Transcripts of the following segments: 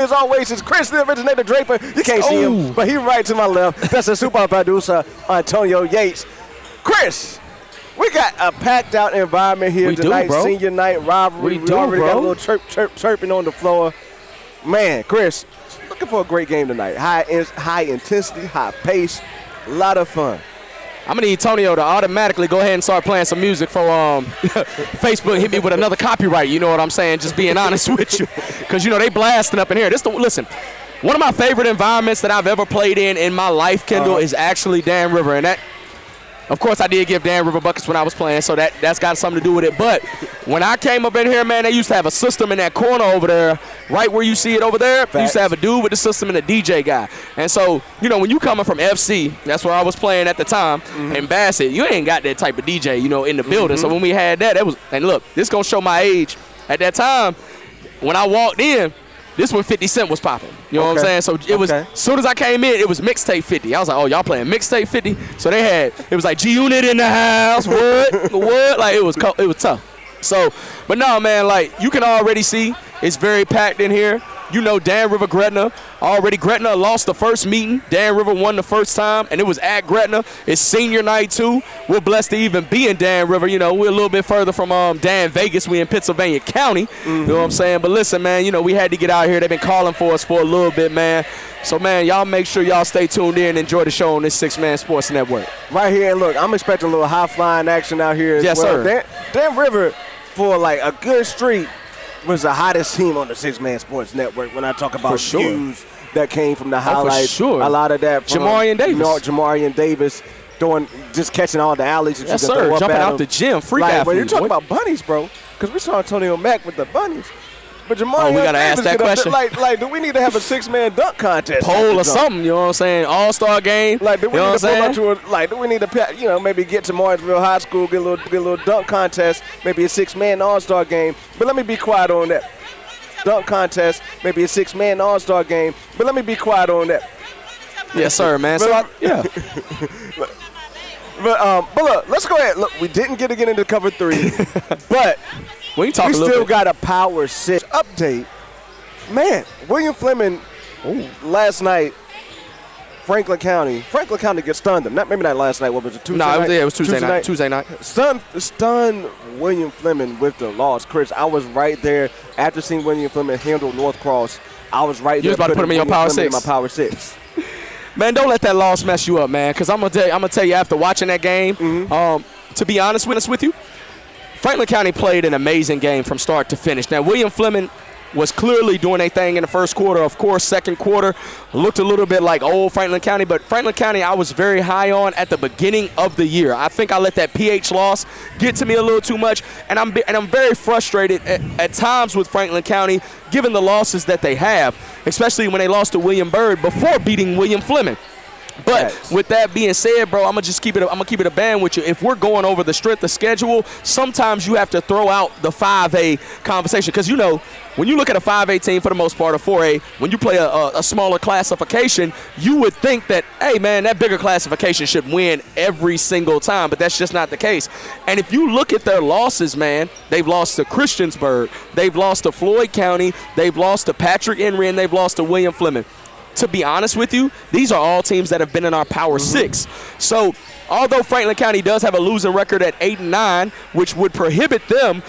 As always, it's Chris, the originator Draper. You can't see him, but he right to my left. That's the super producer, Antonio Yates. Chris, we got a packed out environment here tonight. Senior night rivalry. We already got a little chirping on the floor. Man, Chris, looking for a great game tonight. High intensity, high pace, a lot of fun. I'm going to need Tonio to automatically go ahead and start playing some music for Facebook. Hit me with another copyright, you know what I'm saying? Just being honest with you. Because, you know, they blasting up in here. Listen, one of my favorite environments that I've ever played in my life, Kendall, is actually Dan River. And that, of course, I did give Dan River buckets when I was playing, so that's got something to do with it. But when I came up in here, man, they used to have a system in that corner over there, right where you see it over there. They used to have a dude with the system and a DJ guy. And so, you know, when you coming from FC, that's where I was playing at the time, in Bassett, you ain't got that type of DJ, you know, in the building. So when we had that, and look, this going to show my age. At that time, when I walked in, this when 50 Cent was popping. You know what I'm saying? So it was, as soon as I came in, it was mixtape 50. I was like, oh, y'all playing mixtape 50? So it was like G-Unit in the house, what? Like, it was tough. So, but no, man, like, you can already see it's very packed in here. You know, Dan River, Gretna. Gretna lost the first meeting. Dan River won the first time, and it was at Gretna. It's senior night, too. We're blessed to even be in Dan River. You know, we're a little bit further from Dan Vegas. We in Pennsylvania County. You know what I'm saying? But listen, man, you know, we had to get out here. They've been calling for us for a little bit, man. So, man, y'all make sure y'all stay tuned in and enjoy the show on this 6-Man Sports Network. Right here, and look, I'm expecting a little high-flying action out here as well. Sir. Dan River, for, like, a good streak, was the hottest team on the 6-Man Sports Network when I talk about views that came from the highlights. A lot of that from Jamarian Davis just catching all the alleys. Yes, sir. Jumping out the gym. Freak athlete. When you're talking about bunnies, bro, because we saw Antonio Mack with the bunnies. But Jamarian we got to ask that question. Like, do we need to have a 6-man dunk contest? Poll or something, you know what I'm saying? All-star game. Like, do we need to pull up to do we need to, you know, maybe get to Martinsville High School, get a little dunk contest, maybe a 6-man all-star game. But let me be quiet on that. Dunk contest, maybe a 6-man all-star game. But let me be quiet on that. Yes, sir, man. But look, let's go ahead. Look, we didn't get into cover 3, but we still got a Power 6 update. Man, William Fleming last night, Franklin County gets stunned them. Maybe not last night. What was it? Tuesday night? It was Tuesday night. Stunned William Fleming with the loss. Chris, I was right there after seeing William Fleming handle North Cross. I was right there. You was about to put him in your Power 6. In my Power 6. Man, don't let that loss mess you up, man. Because I'm gonna tell you after watching that game, to be honest with you, Franklin County played an amazing game from start to finish. Now, William Fleming was clearly doing a thing in the first quarter. Of course, second quarter looked a little bit like old Franklin County, but Franklin County I was very high on at the beginning of the year. I think I let that PH loss get to me a little too much, and I'm very frustrated at times with Franklin County given the losses that they have, especially when they lost to William Byrd before beating William Fleming. But with that being said, bro, I'm gonna keep it a band with you. If we're going over the strength of schedule, sometimes you have to throw out the 5A conversation because, you know, when you look at a 5A team for the most part, a 4A, when you play a smaller classification, you would think that, hey, man, that bigger classification should win every single time, but that's just not the case. And if you look at their losses, man, they've lost to Christiansburg, they've lost to Floyd County, they've lost to Patrick Henry, and they've lost to William Fleming. To be honest with you, these are all teams that have been in our Power 6. So although Franklin County does have a losing record at 8-9, which would prohibit them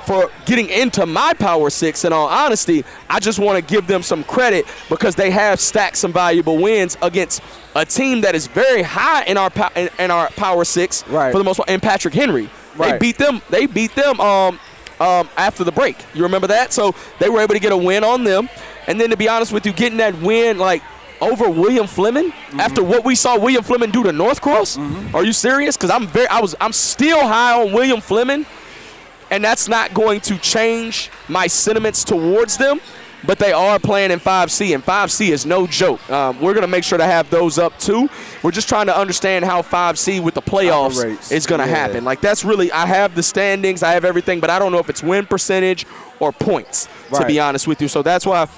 for getting into my Power 6, in all honesty, I just want to give them some credit because they have stacked some valuable wins against a team that is very high in our Power 6 for the most part, and Patrick Henry. They beat them after the break. You remember that? So they were able to get a win on them. And then to be honest with you, getting that win like over William Fleming after what we saw William Fleming do to North Cross? Are you serious? Because I'm still high on William Fleming, and that's not going to change my sentiments towards them. But they are playing in 5C, and 5C is no joke. We're going to make sure to have those up too. We're just trying to understand how 5C with the playoffs is going to happen. Like, that's really, I have the standings, I have everything, but I don't know if it's win percentage or points, to be honest with you. So that's why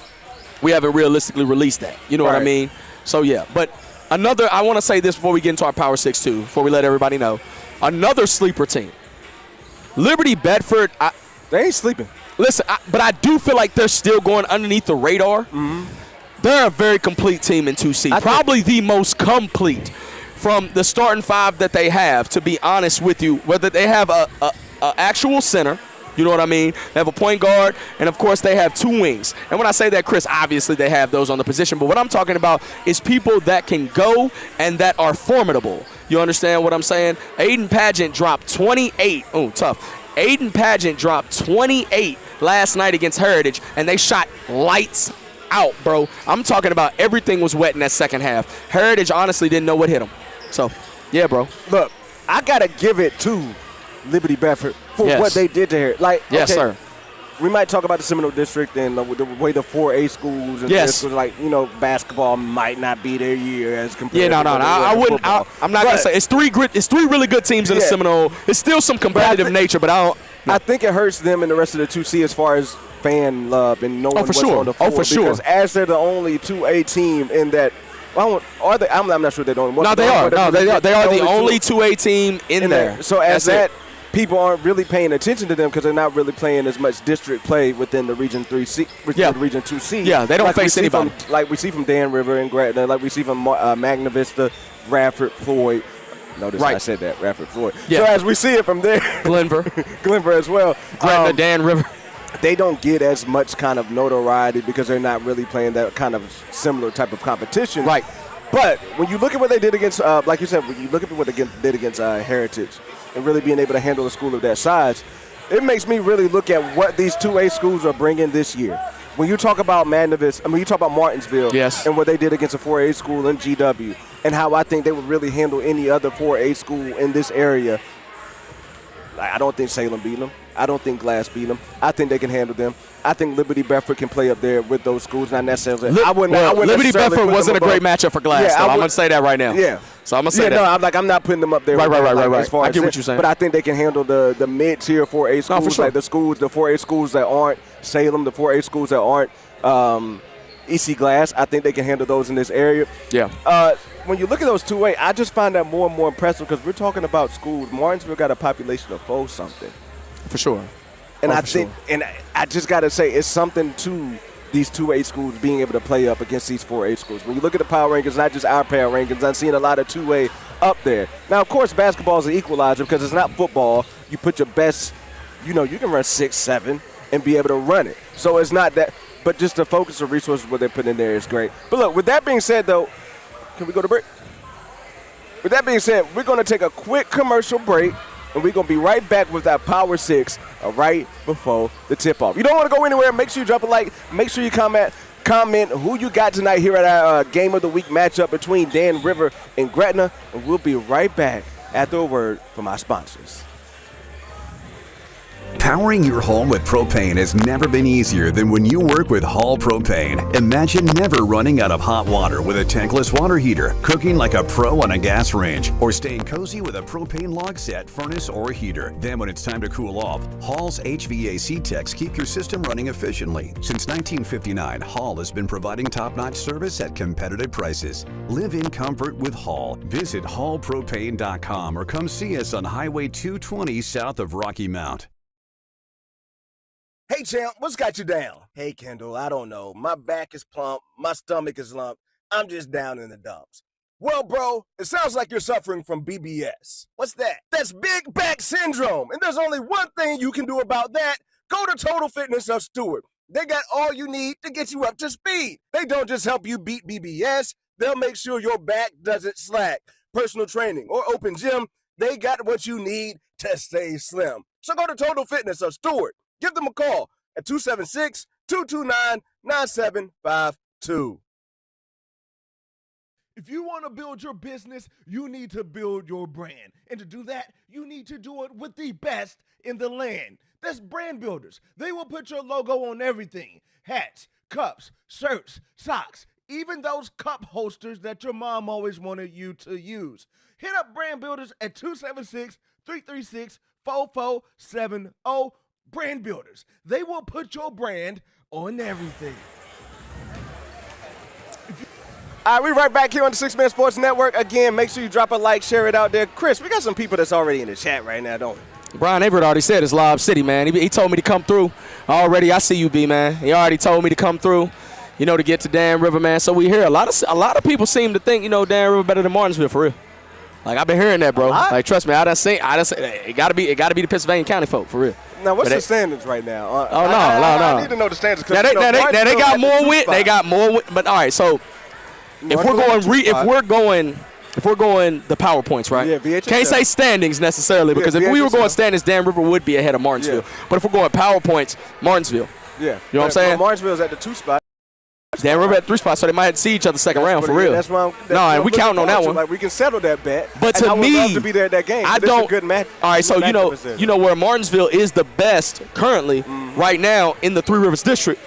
we haven't realistically released that. You know what I mean? So, yeah. But I want to say this before we get into our Power 6 too, before we let everybody know. Another sleeper team. Liberty Bedford. They ain't sleeping. Listen, but I do feel like they're still going underneath the radar. They're a very complete team in 2C. Probably the most complete from the starting five that they have, to be honest with you, whether they have a actual center, you know what I mean? They have a point guard, and, of course, they have 2 wings. And when I say that, Chris, obviously they have those on the position. But what I'm talking about is people that can go and that are formidable. You understand what I'm saying? Aiden Pageant dropped 28. Oh, tough. Aiden Pageant dropped 28 last night against Heritage, and they shot lights out, bro. I'm talking about everything was wet in that second half. Heritage honestly didn't know what hit them. So, yeah, bro. Look, I got to give it to Liberty Bedford for what they did to her. Like, yes, sir. We might talk about the Seminole District and the way the 4A schools and this was like, you know, basketball might not be their year as compared to I wouldn't. I'm not going to say. It's three really good teams in the Seminole. It's still some competitive nature, but I don't. No. I think it hurts them and the rest of the 2C as far as fan love and knowing what's on the floor. For sure. Because as they're the only 2A team in that. Well, are they? I'm not sure they don't. No, they are. No, they are. They are the only 2A team in there. So as that. People aren't really paying attention to them because they're not really playing as much district play within the Region 3C, the Region 2C. Yeah, they don't face anybody. Like we see from Dan River and Gretna, like we see from Magna Vista, Radford, Floyd. Notice I said that, Radford, Floyd. Yeah. So as we see it from there. Glenver as well. Gretna, Dan River. They don't get as much kind of notoriety because they're not really playing that kind of similar type of competition. Right. But when you look at what they did against, like you said, when you look at what they did against Heritage, and really being able to handle a school of that size, it makes me really look at what these 2A schools are bringing this year. When you talk about you talk about Martinsville and what they did against a 4A school in GW and how I think they would really handle any other 4A school in this area. I don't think Salem beat them. I don't think Glass beat them. I think they can handle them. I think Liberty Bedford can play up there with those schools, not necessarily. Liberty Bedford wasn't a great matchup for Glass, though. I'm going to say that right now. Yeah. So I'm going to say that. No, I'm not putting them up there. Right. As far I get what you're saying. But I think they can handle the mid-tier 4A schools, for sure. like the 4A schools that aren't Salem, the 4A schools that aren't EC Glass. I think they can handle those in this area. Yeah. When you look at those 2A, I just find that more and more impressive because we're talking about schools. Martinsville got a population of 4-something. For sure. And I just got to say, it's something to these 2A schools being able to play up against these 4A schools. When you look at the power rankings, not just our power rankings, I'm seeing a lot of 2A up there. Now, of course, basketball is an equalizer because it's not football. You put your best, you can run 6-7 and be able to run it. So it's not that, but just the focus of resources what they put in there is great. But look, with that being said, though, can we go to break? With that being said, we're going to take a quick commercial break. And we're going to be right back with our Power 6 right before the tip-off. You don't want to go anywhere. Make sure you drop a like. Make sure you comment who you got tonight here at our Game of the Week matchup between Dan River and Gretna. And we'll be right back after a word from our sponsors. Powering your home with propane has never been easier than when you work with Hall Propane. Imagine never running out of hot water with a tankless water heater, cooking like a pro on a gas range, or staying cozy with a propane log set, furnace, or heater. Then when it's time to cool off, Hall's HVAC techs keep your system running efficiently. Since 1959, Hall has been providing top-notch service at competitive prices. Live in comfort with Hall. Visit hallpropane.com or come see us on Highway 220 south of Rocky Mount. Hey, champ, what's got you down? Hey, Kendall, I don't know. My back is plump. My stomach is lump. I'm just down in the dumps. Well, bro, it sounds like you're suffering from BBS. What's that? That's big back syndrome. And there's only one thing you can do about that. Go to Total Fitness of Stewart. They got all you need to get you up to speed. They don't just help you beat BBS. They'll make sure your back doesn't slack. Personal training or open gym, they got what you need to stay slim. So go to Total Fitness of Stewart. Give them a call at 276-229-9752. If you want to build your business, you need to build your brand. And to do that, you need to do it with the best in the land. That's Brand Builders. They will put your logo on everything. Hats, cups, shirts, socks, even those cup holsters that your mom always wanted you to use. Hit up Brand Builders at 276-336-4470. Brand Builders. They will put your brand on everything. All right, we're right back here on the 6 Man Sports Network. Again, make sure you drop a like, share it out there. Chris, we got some people that's already in the chat right now, don't we? Brian Everett already said it's Lob City, man. He told me to come through already. I see you, B, man. He already told me to come through, you know, to get to Dan River, man. So we hear a lot of people seem to think, you know, Dan River better than Martinsville for real. Like, I've been hearing that, bro. Like, trust me, I done seen it gotta be the Pennsylvania County folk for real. Now, what's the standards right now? No. I need to know the standards. Now they got more win. They got more win. But all right, so if we're going the PowerPoints, right? Yeah, VHS. Can't say standings necessarily because if we were going standings, Dan River would be ahead of Martinsville. Yeah. But if we're going PowerPoints, Martinsville. Yeah. You know what I'm saying? Martinsville's at the 2 spot. Dan River at 3 spots, so they might see each other second round for real. And we counting on that one. Like, we can settle that bet. But to I would me, love to be there at that game. This is a good match. All right, so you know where Martinsville is the best currently right now in the Three Rivers district.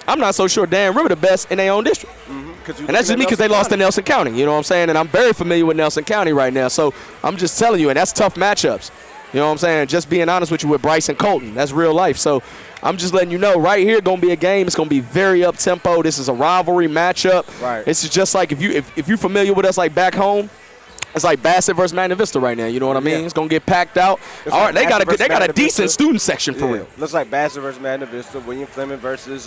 I'm not so sure Dan River the best in their own district. And that's just me because they lost to Nelson County. You know what I'm saying? And I'm very familiar with Nelson County right now. So I'm just telling you, and that's tough matchups. You know what I'm saying? Just being honest with you with Bryce and Colton. That's real life. So I'm just letting you know right here going to be a game. It's going to be very up-tempo. This is a rivalry matchup. Right. It's just like if you're familiar with us like back home, it's like Bassett versus Magna Vista right now. You know what I mean? Yeah. It's going to get packed out. All right, they got a decent student section for real. Looks like Bassett versus Magna Vista, William Fleming versus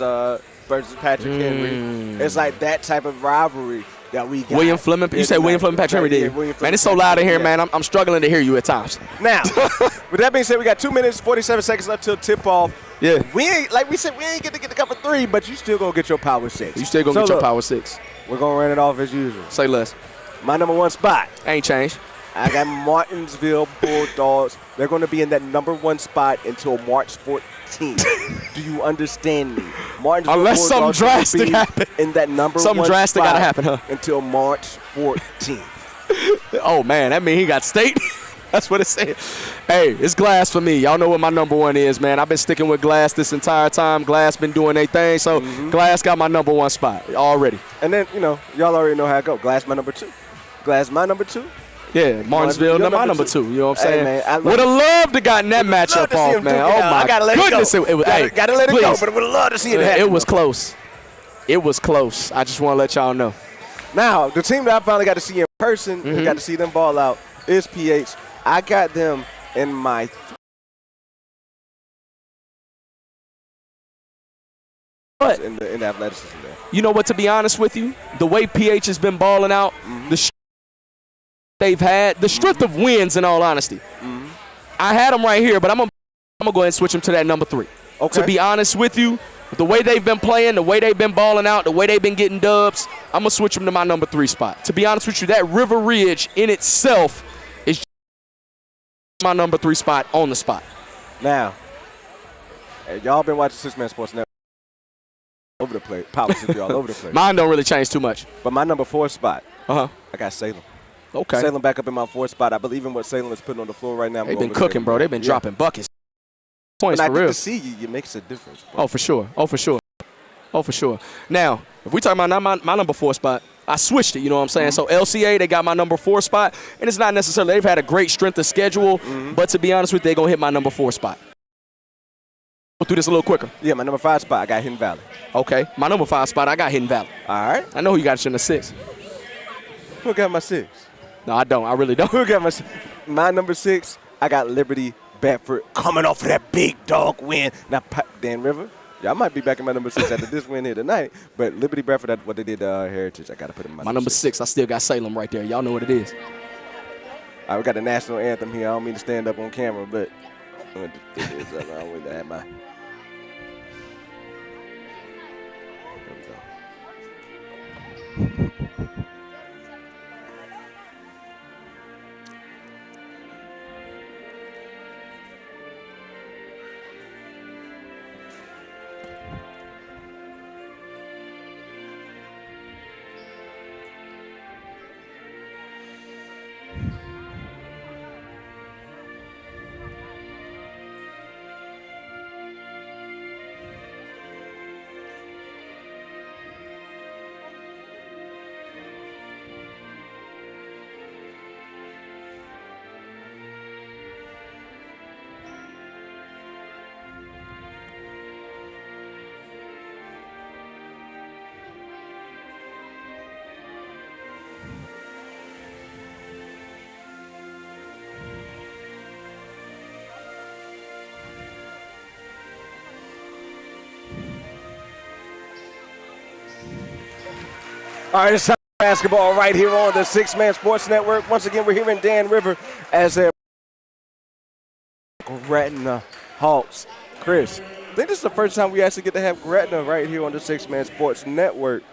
Patrick Henry. It's like that type of rivalry that we got. William Fleming, you said William Fleming, Patrick Henry, did you? Man, it's so loud in here, man. I'm struggling to hear you at times. Now, with that being said, we got 2 minutes, 47 seconds left till tip-off. Yeah. We ain't, like we said, we ain't get to get the cover 3, but you still gonna get your power 6. You still gonna get your power 6. We're gonna run it off as usual. Say less. My number 1 spot. Ain't changed. I got Martinsville Bulldogs. They're going to be in that number 1 spot until March 14th. Do you understand me? Martinsville Unless Bulldogs something drastic happens. In that number something 1 drastic spot gotta happen, huh? until March 14th. Oh, man, that mean he got state? That's what it's saying. Hey, it's Glass for me. Y'all know what my number 1 is, man. I've been sticking with Glass this entire time. Glass been doing their thing, so Glass got my number 1 spot already. And then, you know, y'all already know how it go. Glass my number 2. Glass my number 2. Yeah, Martinsville, my number 2. You know what I'm saying? Hey, would have loved to gotten that matchup off, man. Oh, my goodness. Gotta let it go, but would have loved to see it happen. It was close. It was close. I just want to let y'all know. Now, the team that I finally got to see in person and got to see them ball out is PH. I got them in my in the athleticism there. You know what, to be honest with you, the way PH has been balling out, they've had, the strength of wins, in all honesty. I had them right here, but I'm gonna go ahead and switch them to that number 3. Okay. To be honest with you, the way they've been playing, the way they've been balling out, the way they've been getting dubs, I'm going to switch them to my number 3 spot. To be honest with you, that River Ridge in itself is my number 3 spot on the spot. Now, y'all been watching Six Man Sports Network over the place. Policy all over the place. Mine don't really change too much. But my number 4 spot, I got Salem. Okay. Salem back up in my 4th spot. I believe in what Salem is putting on the floor right now. They've been cooking, bro. They've been dropping buckets. Points for real. I get to see you, it makes a difference, bro. Oh, for sure. Oh, for sure. Oh, for sure. Now, if we talk about my number 4 spot, I switched it, you know what I'm saying? So LCA, they got my number 4 spot, and it's not necessarily they've had a great strength of schedule, but to be honest with you, they're going to hit my number 4 spot. Go through this a little quicker. Yeah, my number 5 spot, I got Hidden Valley. Okay. My number 5 spot, I got Hidden Valley. All right. I know who you got in the 6. Who got my 6? No, I don't. I really don't. Who got my number 6? I got Liberty Bedford coming off of that big dog win. Now, Dan River, y'all might be back in my number 6 after this win here tonight, but Liberty Bedford, that's what they did to Heritage. I got to put in my number 6. I still got Salem right there. Y'all know what it is. All right, we got the national anthem here. I don't mean to stand up on camera, but I don't want to have my. All right, it's time for basketball right here on the Six Man Sports Network. Once again, we're here in Dan River as a Gretna Hawks. Chris, I think this is the first time we actually get to have Gretna right here on the Six Man Sports Network.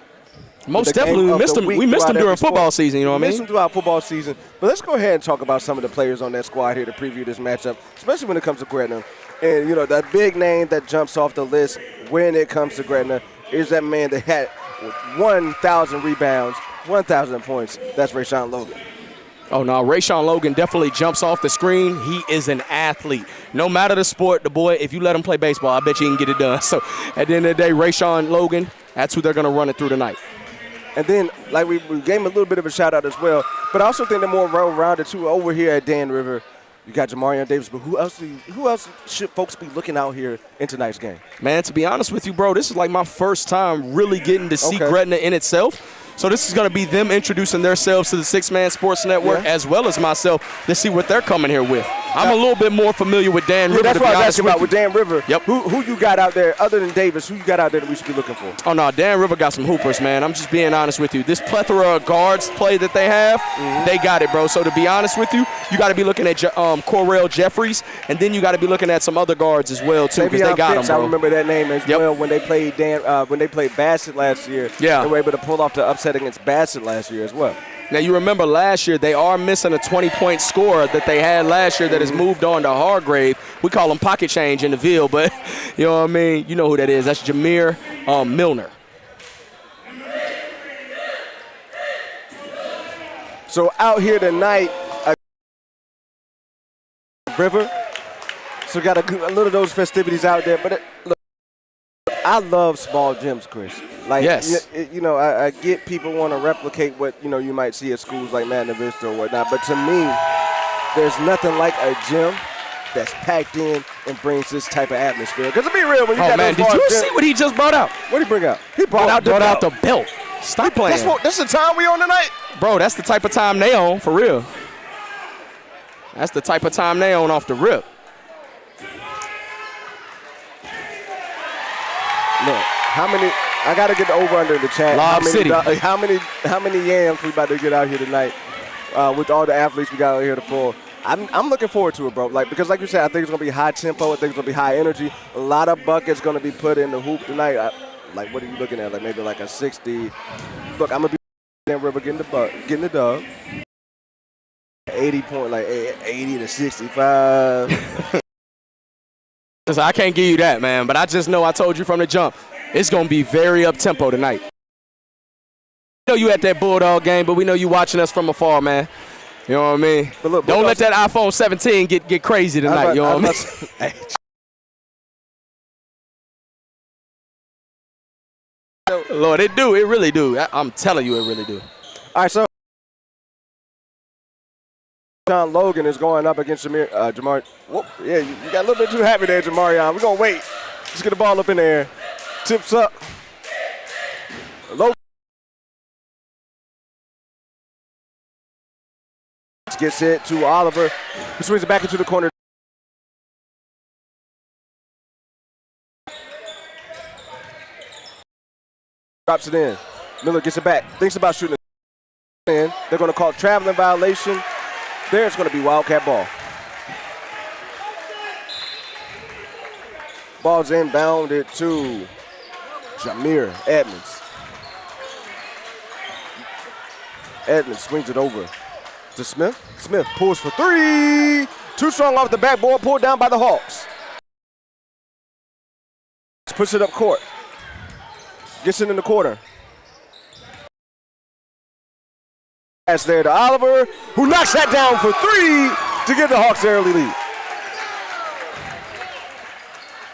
Most definitely, we missed them during football season, you know what I mean? We missed them throughout football season. But let's go ahead and talk about some of the players on that squad here to preview this matchup, especially when it comes to Gretna. And, you know, that big name that jumps off the list when it comes to Gretna is that man that had 1,000 rebounds, 1,000 points. That's Rayshawn Logan. Oh, no, Rayshawn Logan definitely jumps off the screen. He is an athlete. No matter the sport, the boy, if you let him play baseball, I bet you he can get it done. So, at the end of the day, Rayshawn Logan, that's who they're going to run it through tonight. And then, like, we gave him a little bit of a shout-out as well. But I also think they're more well-rounded, too, over here at Dan River. You got Jamarion Davis, but who else should folks be looking out here in tonight's game? Man, to be honest with you, bro, this is like my first time really getting to see Gretna in itself. So this is going to be them introducing themselves to the Six Man Sports Network as well as myself to see what they're coming here with. I'm a little bit more familiar with Dan River. That's what I was asking about with Dan River. Yep. Who you got out there, other than Davis, who you got out there that we should be looking for? Oh, no, Dan River got some hoopers, man. I'm just being honest with you. This plethora of guards play that they have, they got it, bro. So to be honest with you, you got to be looking at Correll Jeffries, and then you got to be looking at some other guards as well, too, because they got them, bro. I remember that name as well when they played Bassett last year. Yeah. They were able to pull off the upset against Bassett last year as well. Now, you remember last year, they are missing a 20-point scorer that they had last year that has moved on to Hargrave. We call him pocket change in the Ville, but you know what I mean? You know who that is. That's Jameer Milner. So out here tonight, River. So got a little of those festivities out there. But look, I love small gyms, Chris. Like, yes. You know, I get people want to replicate what, you know, you might see at schools like Magna Vista or whatnot. But to me, there's nothing like a gym that's packed in and brings this type of atmosphere. Because to be real, when you got man, those did you gyms, see what he just brought out? What did he bring out? He brought out the belt. Stop playing. That's the time we on tonight? Bro, that's the type of time they on, for real. That's the type of time they on off the rip. Look, how many? I gotta get the over under in the chat. Lob City. How many yams we about to get out here tonight with all the athletes we got out here to pull? I'm looking forward to it, bro. Because like you said, I think it's gonna be high tempo. I think it's gonna be high energy. A lot of buckets gonna be put in the hoop tonight. What are you looking at? Like maybe like a 60. Look, I'm gonna be Dan River getting the dub. 80 point, like 80 to 65. I can't give you that, man, but I just know I told you from the jump, it's going to be very up-tempo tonight. We know you at that Bulldog game, but we know you watching us from afar, man. You know what I mean? But look, don't let that iPhone 17 get crazy tonight, you know what I mean? Lord, it do. It really do. I'm telling you, it really do. All right, so John Logan is going up against Jamar. Whoop, yeah, you got a little bit too happy there, Jamarion. We're going to wait. Just get the ball up in the air. Tips up. Logan gets it to Oliver. He swings it back into the corner. Drops it in. Miller gets it back. Thinks about shooting it in. They're going to call traveling violation. There's going to be Wildcat ball. Ball's inbounded to Jameer Edmonds. Edmonds swings it over to Smith. Smith pulls for three. Too strong off the backboard, pulled down by the Hawks. Puts it up court. Gets it in the corner. Pass there to Oliver, who knocks that down for three to give the Hawks their early lead.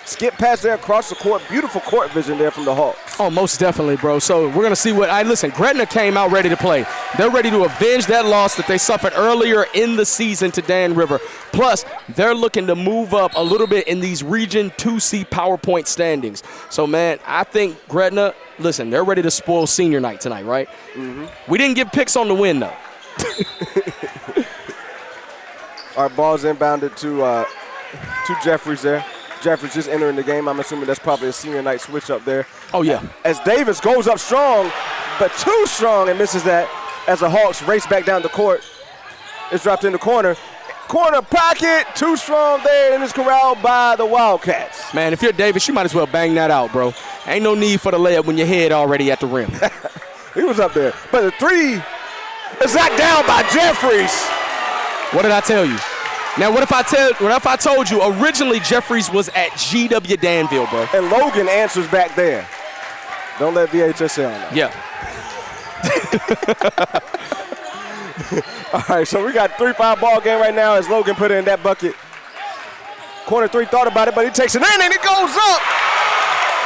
Skip pass there across the court. Beautiful court vision there from the Hawks. Oh, most definitely, bro. So we're going to see listen, Gretna came out ready to play. They're ready to avenge that loss that they suffered earlier in the season to Dan River. Plus, they're looking to move up a little bit in these Region 2C PowerPoint standings. So, man, I think Gretna, listen, they're ready to spoil senior night tonight, right? Mm-hmm. We didn't get picks on the win, though. Our ball's inbounded to Jeffries there. Jeffries just entering the game. I'm assuming that's probably a senior night switch up there. Oh, yeah. As Davis goes up strong, but too strong and misses that as the Hawks race back down the court. It's dropped in the corner. Corner pocket, too strong there, and it's corralled by the Wildcats. Man, if you're Davis, you might as well bang that out, bro. Ain't no need for the layup when your head already at the rim. He was up there. But the three is knocked down by Jeffries. What did I tell you? Now, what if I told you originally Jeffries was at GW Danville, bro? And Logan answers back there. Don't let VHSL know. Yeah. All right, so we got 3-5 ball game right now as Logan put in that bucket. Corner three thought about it, but he takes it in and it goes up.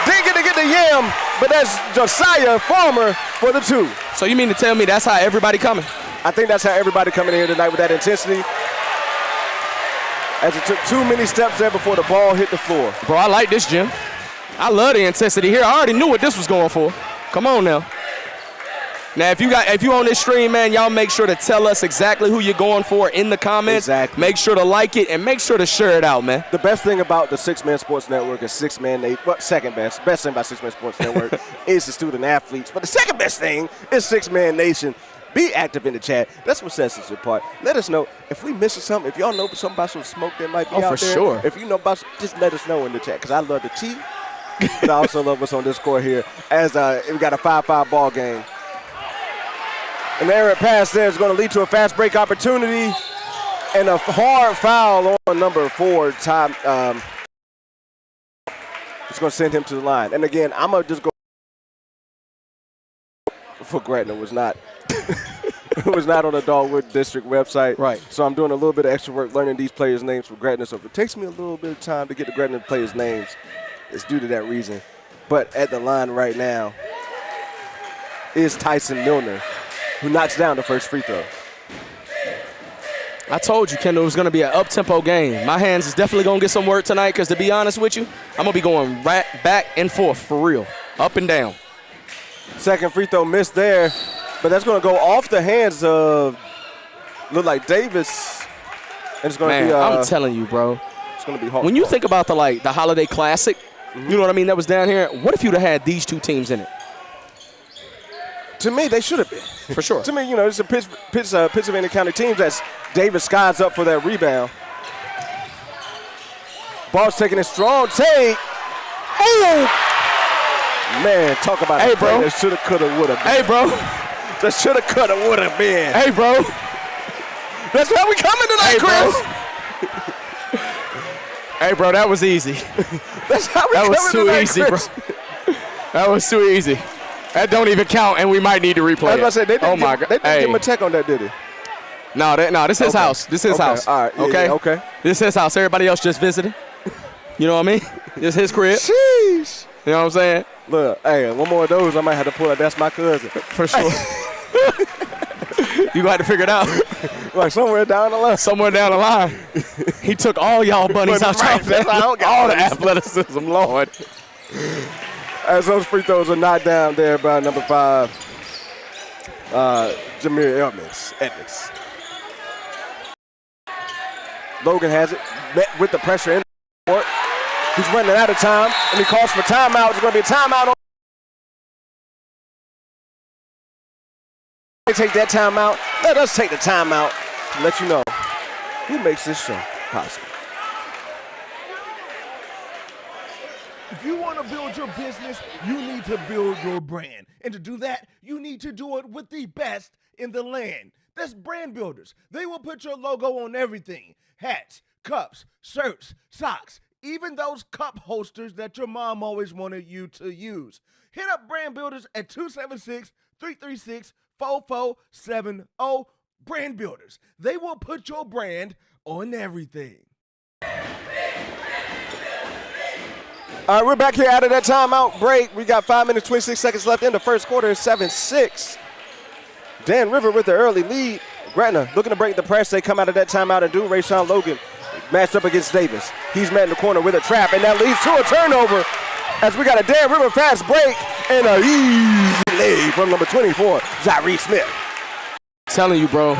Didn't get to get the yam, but that's Josiah Farmer for the two. So you mean to tell me that's how everybody coming? I think that's how everybody coming in here tonight with that intensity. As it took too many steps there before the ball hit the floor. Bro, I like this, Jim. I love the intensity here. I already knew what this was going for. Come on now. Now, if you on this stream, man, y'all make sure to tell us exactly who you're going for in the comments. Exactly. Make sure to like it and make sure to share it out, man. The best thing about the Six Man Sports Network is second best thing about Six Man Sports Network is the student athletes. But the second best thing is Six Man Nation. Be active in the chat. That's what sets us apart. Let us know if we missing something. If y'all know something about some smoke that might be out there. For sure. If you know about, just let us know in the chat because I love the tea. But I also love what's on this court here as we got a 5-5 ball game. An errant pass there is going to lead to a fast break opportunity and a hard foul on number 4. Time. It's going to send him to the line. And again, I'm going to just go for Gretna was not it was not on the Dogwood District website. Right. So I'm doing a little bit of extra work learning these players' names for Gretna. So if it takes me a little bit of time to get the Gretna players' names, it's due to that reason. But at the line right now is Tyson Milner, who knocks down the first free throw. I told you, Kendall, it was going to be an up-tempo game. My hands is definitely going to get some work tonight because, to be honest with you, I'm going to be going right back and forth for real, up and down. Second free throw missed there, but that's going to go off the hands of, look like Davis. And it's going to be. I'm telling you, bro. It's going to be hard. When you think about the Holiday Classic, you know what I mean, that was down here, what if you'd have had these two teams in it? To me, they should have been. For sure. To me, it's a Pennsylvania County team that's Davis skies up for that rebound. Ball's taking a strong take. Oh! Man, talk about hey, bro. That shoulda, coulda, woulda been. Hey, bro. That shoulda, coulda, woulda been. Hey, bro. That's how we coming tonight, Chris. Hey, bro, that was easy. That's how we that coming was too tonight, easy, Chris. bro. That was too easy. That don't even count, and we might need to replay I was about to say, they didn't give him a check on that, did he? No, this is his house. This is his house. All right. Okay? Okay. This is his house. Everybody else just visiting. You know what I mean? This is his crib. Sheesh. You know what I'm saying? Look, hey, one more of those, I might have to pull out. That's my cousin. For sure. You got to figure it out. Like somewhere down the line. Somewhere down the line. He took all y'all bunnies out right, y'all all the athleticism, Lord. As those free throws are knocked down there by number 5, Jameer Edmonds. Logan has it, met with the pressure in the court. He's running out of time, and he calls for timeout. It's going to be a timeout. They take that timeout. Let us take the timeout to let you know who makes this show possible. If you want to build your business, you need to build your brand. And to do that, you need to do it with the best in the land. That's Brand Builders. They will put your logo on everything. Hats, cups, shirts, socks, even those cup holsters that your mom always wanted you to use. Hit up Brand Builders at 276-336-4470. Brand Builders. They will put your brand on everything. All right, we're back here out of that timeout break. We got 5 minutes, 26 seconds left in the first quarter. 7-6. Dan River with the early lead. Gretna looking to break the press. They come out of that timeout and do. Rayshawn Logan matched up against Davis. He's met in the corner with a trap, and that leads to a turnover as we got a Dan River fast break and an easy lay from number 24, Zyree Smith. Telling you, bro.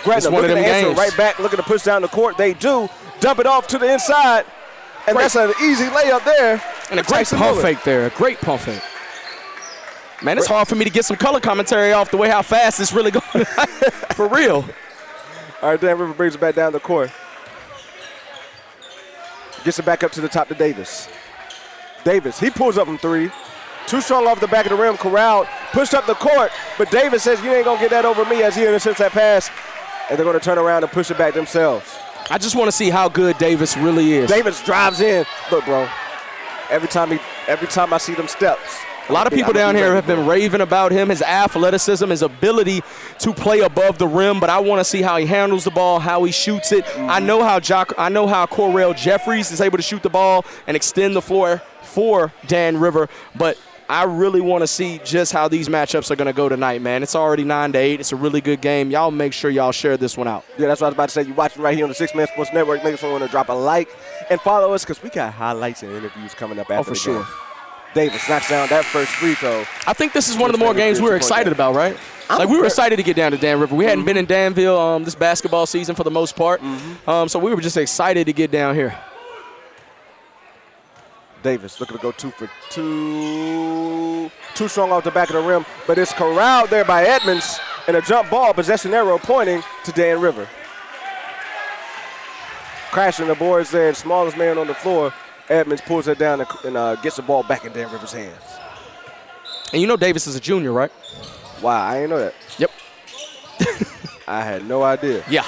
Gretna one of them answer games. right back, looking to push down the court. They do. Dump it off to the inside. And that's an easy layup there. And a great pump fake there. A great pump fake. Man, it's hard for me to get some color commentary off the way how fast it's really going. For real. All right, Dan River brings it back down the court. Gets it back up to the top to Davis. Davis, he pulls up from three. Too strong off the back of the rim. Corral pushed up the court, but Davis says, you ain't going to get that over me as he intercepts that pass. And they're going to turn around and push it back themselves. I just want to see how good Davis really is. Davis drives in. Look, bro, every time I see them steps. A lot of people down here have been raving about him, his athleticism, his ability to play above the rim, but I want to see how he handles the ball, how he shoots it. I know how Correll Jeffries is able to shoot the ball and extend the floor for Dan River, but I really want to see just how these matchups are going to go tonight, man. It's already 9-8. It's a really good game. Y'all make sure y'all share this one out. Yeah, that's what I was about to say. You're watching right here on the 6 Man Sports Network. Make sure you want to drop a like and follow us because we got highlights and interviews coming up after the game. Davis knocks down that first free throw. I think this is one of the more games we were excited about, right? We were excited to get down to Dan River. We hadn't been in Danville this basketball season for the most part, so we were just excited to get down here. Davis looking to go 2 for 2. Too strong off the back of the rim, but it's corralled there by Edmonds, and a jump ball, possession arrow pointing to Dan River. Crashing the boards there, smallest man on the floor. Edmonds pulls it down and gets the ball back in Dan River's hands. And you know Davis is a junior, right? Wow, I didn't know that. Yep. I had no idea. Yeah.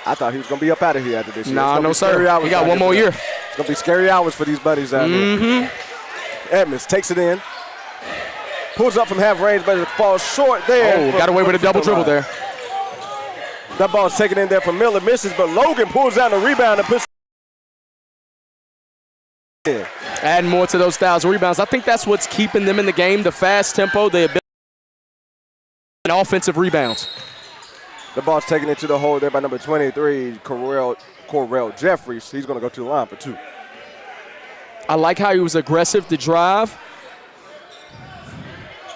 I thought he was going to be up out of here after this year. Nah, no, sir. He got one more year. It's going to be scary hours for these buddies out there. Edmonds takes it in. Pulls up from half range, but it falls short there. Oh, got away with a double dribble there. That ball is taken in there from Miller. Misses, but Logan pulls down the rebound and puts it in. Adding more to those styles of rebounds. I think that's what's keeping them in the game, the fast tempo, the ability and offensive rebounds. The ball's taken into the hole there by number 23, Correll Jeffries. He's going to go to the line for 2. I like how he was aggressive to drive.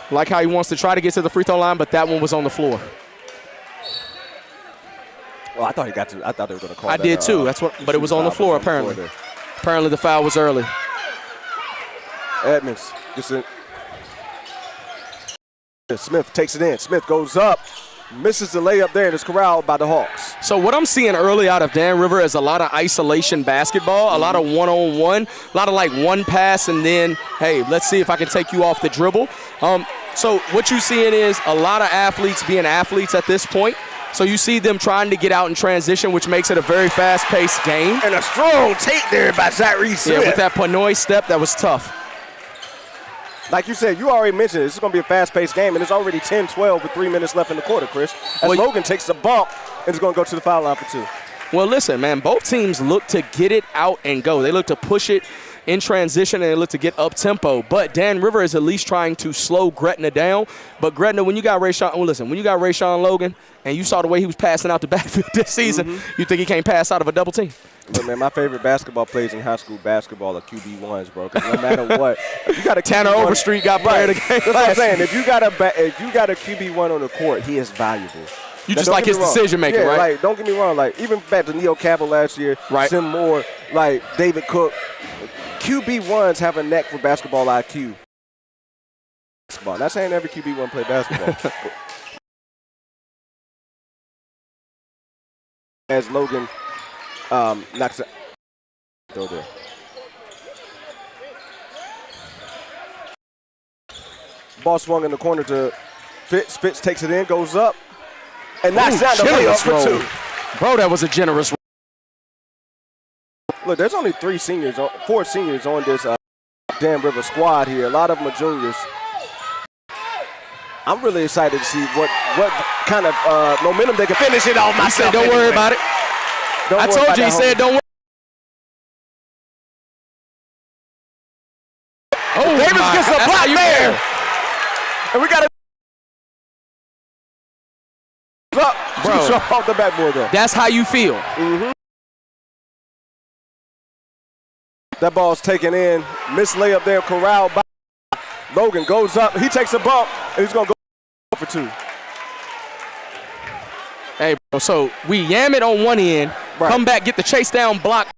Like how he wants to try to get to the free throw line, but that one was on the floor. Well, I thought he got to. I thought they were going to call I that. did too. But it was on the floor apparently. Apparently the foul was early. Edmonds gets it. Smith takes it in. Smith goes up. Misses the layup there and is corralled by the Hawks. So what I'm seeing early out of Dan River is a lot of isolation basketball, a lot of one-on-one, a lot of like one pass and then, hey, let's see if I can take you off the dribble. So what you're seeing is a lot of athletes being athletes at this point. So you see them trying to get out in transition, which makes it a very fast-paced game. And a strong take there by Zyree Smith. Yeah, with that Panoy step, that was tough. Like you said, you already mentioned this is going to be a fast-paced game, and it's already 10-12 with 3 minutes left in the quarter, Chris. As Logan takes a bump and is going to go to the foul line for 2. Well, listen, man, both teams look to get it out and go. They look to push it in transition, and they look to get up-tempo. But Dan River is at least trying to slow Gretna down. But Gretna, when you got Rayshawn Logan, and you saw the way he was passing out the backfield this season, you think he can't pass out of a double team? But man, my favorite basketball plays in high school basketball are QB1s, bro. Because no matter what, if you got a Tanner Overstreet got player of the game. That's what I'm saying. If you got a QB1 on the court, he is valuable. You just like his decision making, right? Like, don't get me wrong. Like, even back to Neo Cabell last year, right? Tim Moore, like David Cook. QB1s have a neck for basketball IQ. Not saying every QB1 play basketball. As Logan knocks it. Throw there. Ball swung in the corner to Fitz. Fitz takes it in, goes up, and knocks down the layup for 2. Bro, that was a generous. Look, there's only 4 seniors on this Dan River squad here. A lot of them are juniors. I'm really excited to see what kind of momentum they can finish it off. He said, don't worry about it. I told you, he said, don't worry. Oh, Davis gets a block there. And we got to off the backboard there. That's how you feel. That ball's taken in. Missed layup there, corralled by Logan. Goes up. He takes a bump, and he's going to go for 2. Hey, bro, so we yam it on one end, come back, get the chase down block.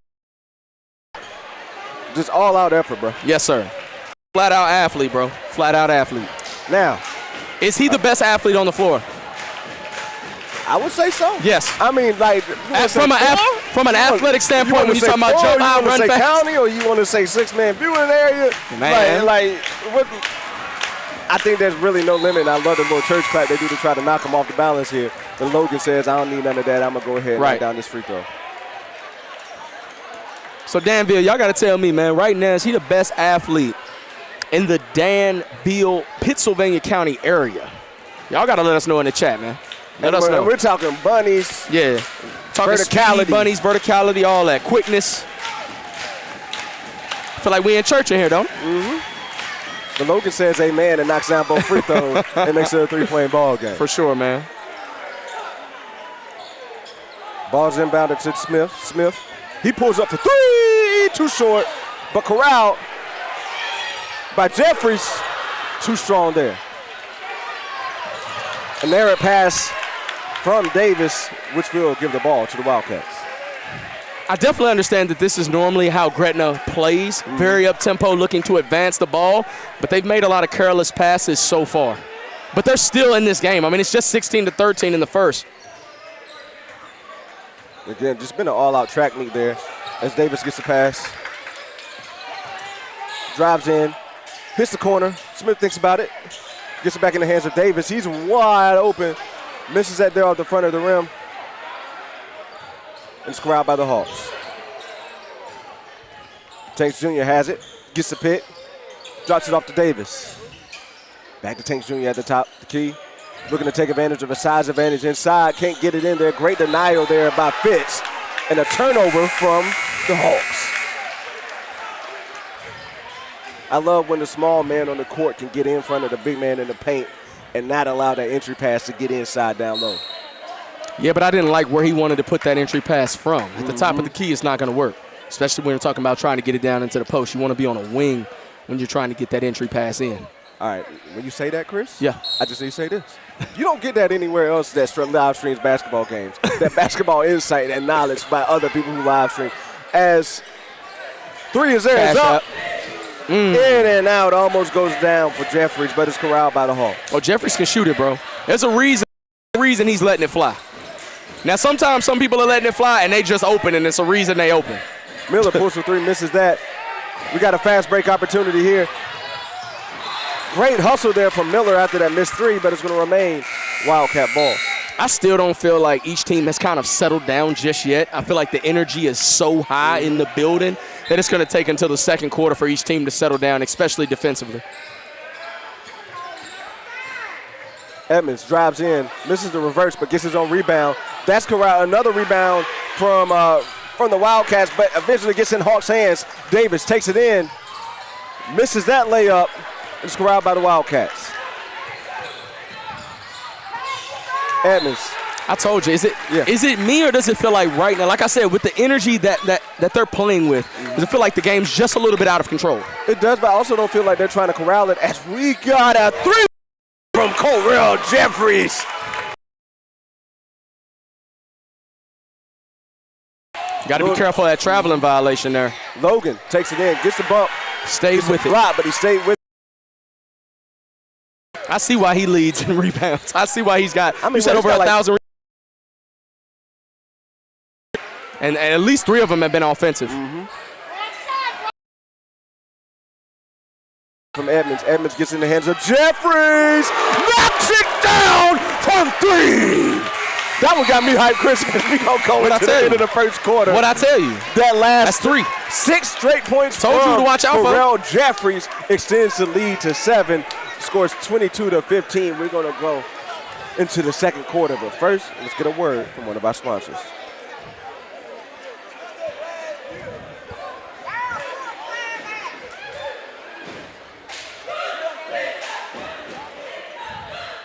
Just all-out effort, bro. Yes, sir. Flat-out athlete, bro. Flat-out athlete. Now, is he the best athlete on the floor? I would say so. Yes. I mean, like, from an athletic standpoint, when you're talking about jump high, run fast. County, or you want to say six-man viewing area? Man. What? I think there's really no limit. I love the little church clap they do to try to knock him off the balance here. But Logan says, I don't need none of that. I'm going to go ahead and knock down this free throw. So, Danville, y'all got to tell me, man, right now, is he the best athlete in the Danville, Pennsylvania County area? Y'all got to let us know in the chat, man. Let us know. We're talking bunnies. Yeah. Talking verticality. Speed, bunnies, verticality, all that. Quickness. I feel like we in church in here, don't we? Mm-hmm. But Logan says amen and knocks down both free throws and makes it a three-point ball game. For sure, man. Ball's inbounded to Smith. Smith, he pulls up for three. Too short, but corralled by Jeffries. Too strong there. An errant pass from Davis, which will give the ball to the Wildcats. I definitely understand that this is normally how Gretna plays, very up-tempo, looking to advance the ball, but they've made a lot of careless passes so far. But they're still in this game. I mean, it's just 16-13 in the first. Again, just been an all-out track meet there as Davis gets the pass. Drives in, hits the corner. Smith thinks about it. Gets it back in the hands of Davis. He's wide open. Misses that there off the front of the rim. And it's corralled by the Hawks. Tanks Jr. has it. Gets the pick. Drops it off to Davis. Back to Tanks Jr. at the top, the key. Looking to take advantage of a size advantage inside. Can't get it in there. Great denial there by Fitz. And a turnover from the Hawks. I love when the small man on the court can get in front of the big man in the paint and not allow that entry pass to get inside down low. Yeah, but I didn't like where he wanted to put that entry pass from. At the top of the key, it's not going to work, especially when you're talking about trying to get it down into the post. You want to be on a wing when you're trying to get that entry pass in. All right, when you say that, Chris, yeah, I just need to say this. You don't get that anywhere else that live streams basketball games. That basketball insight and knowledge by other people who live stream. As three is there, Cash is up. up. In and out, almost goes down for Jeffries, but it's corralled by the Hawks. Oh, Jeffries can shoot it, bro. There's a reason he's letting it fly. Now, sometimes some people are letting it fly, and they just open, and it's a reason they open. Miller pulls for three, misses that. We got a fast break opportunity here. Great hustle there from Miller after that missed three, but it's going to remain Wildcat ball. I still don't feel like each team has kind of settled down just yet. I feel like the energy is so high in the building that it's going to take until the second quarter for each team to settle down, especially defensively. Edmonds drives in, misses the reverse, but gets his own rebound. That's corralled. Another rebound from the Wildcats, but eventually gets in Hawks' hands. Davis takes it in, misses that layup. It's corralled by the Wildcats. Edmonds. I told you, is it me or does it feel like right now, like I said, with the energy that they're playing with, does it feel like the game's just a little bit out of control? It does, but I also don't feel like they're trying to corral it as we got a three from Correll Jeffries. Got to be careful of that traveling violation there. Logan takes it in, gets the bump. Stayed with it. Block, but he stayed with it. I see why he leads in rebounds. I see why he's got, you said over 1,000. And at least 3 of them have been offensive. From Edmonds. Edmonds gets in the hands of Jeffries. Knocks it down from 3. That one got me hyped, Chris. We going to go into the end of the first quarter. What'd I tell you? That last 3. 6 straight points. Told you to watch out for. Correll Jeffries extends the lead to 7. Scores 22-15. We're going to go into the second quarter. But first, let's get a word from one of our sponsors.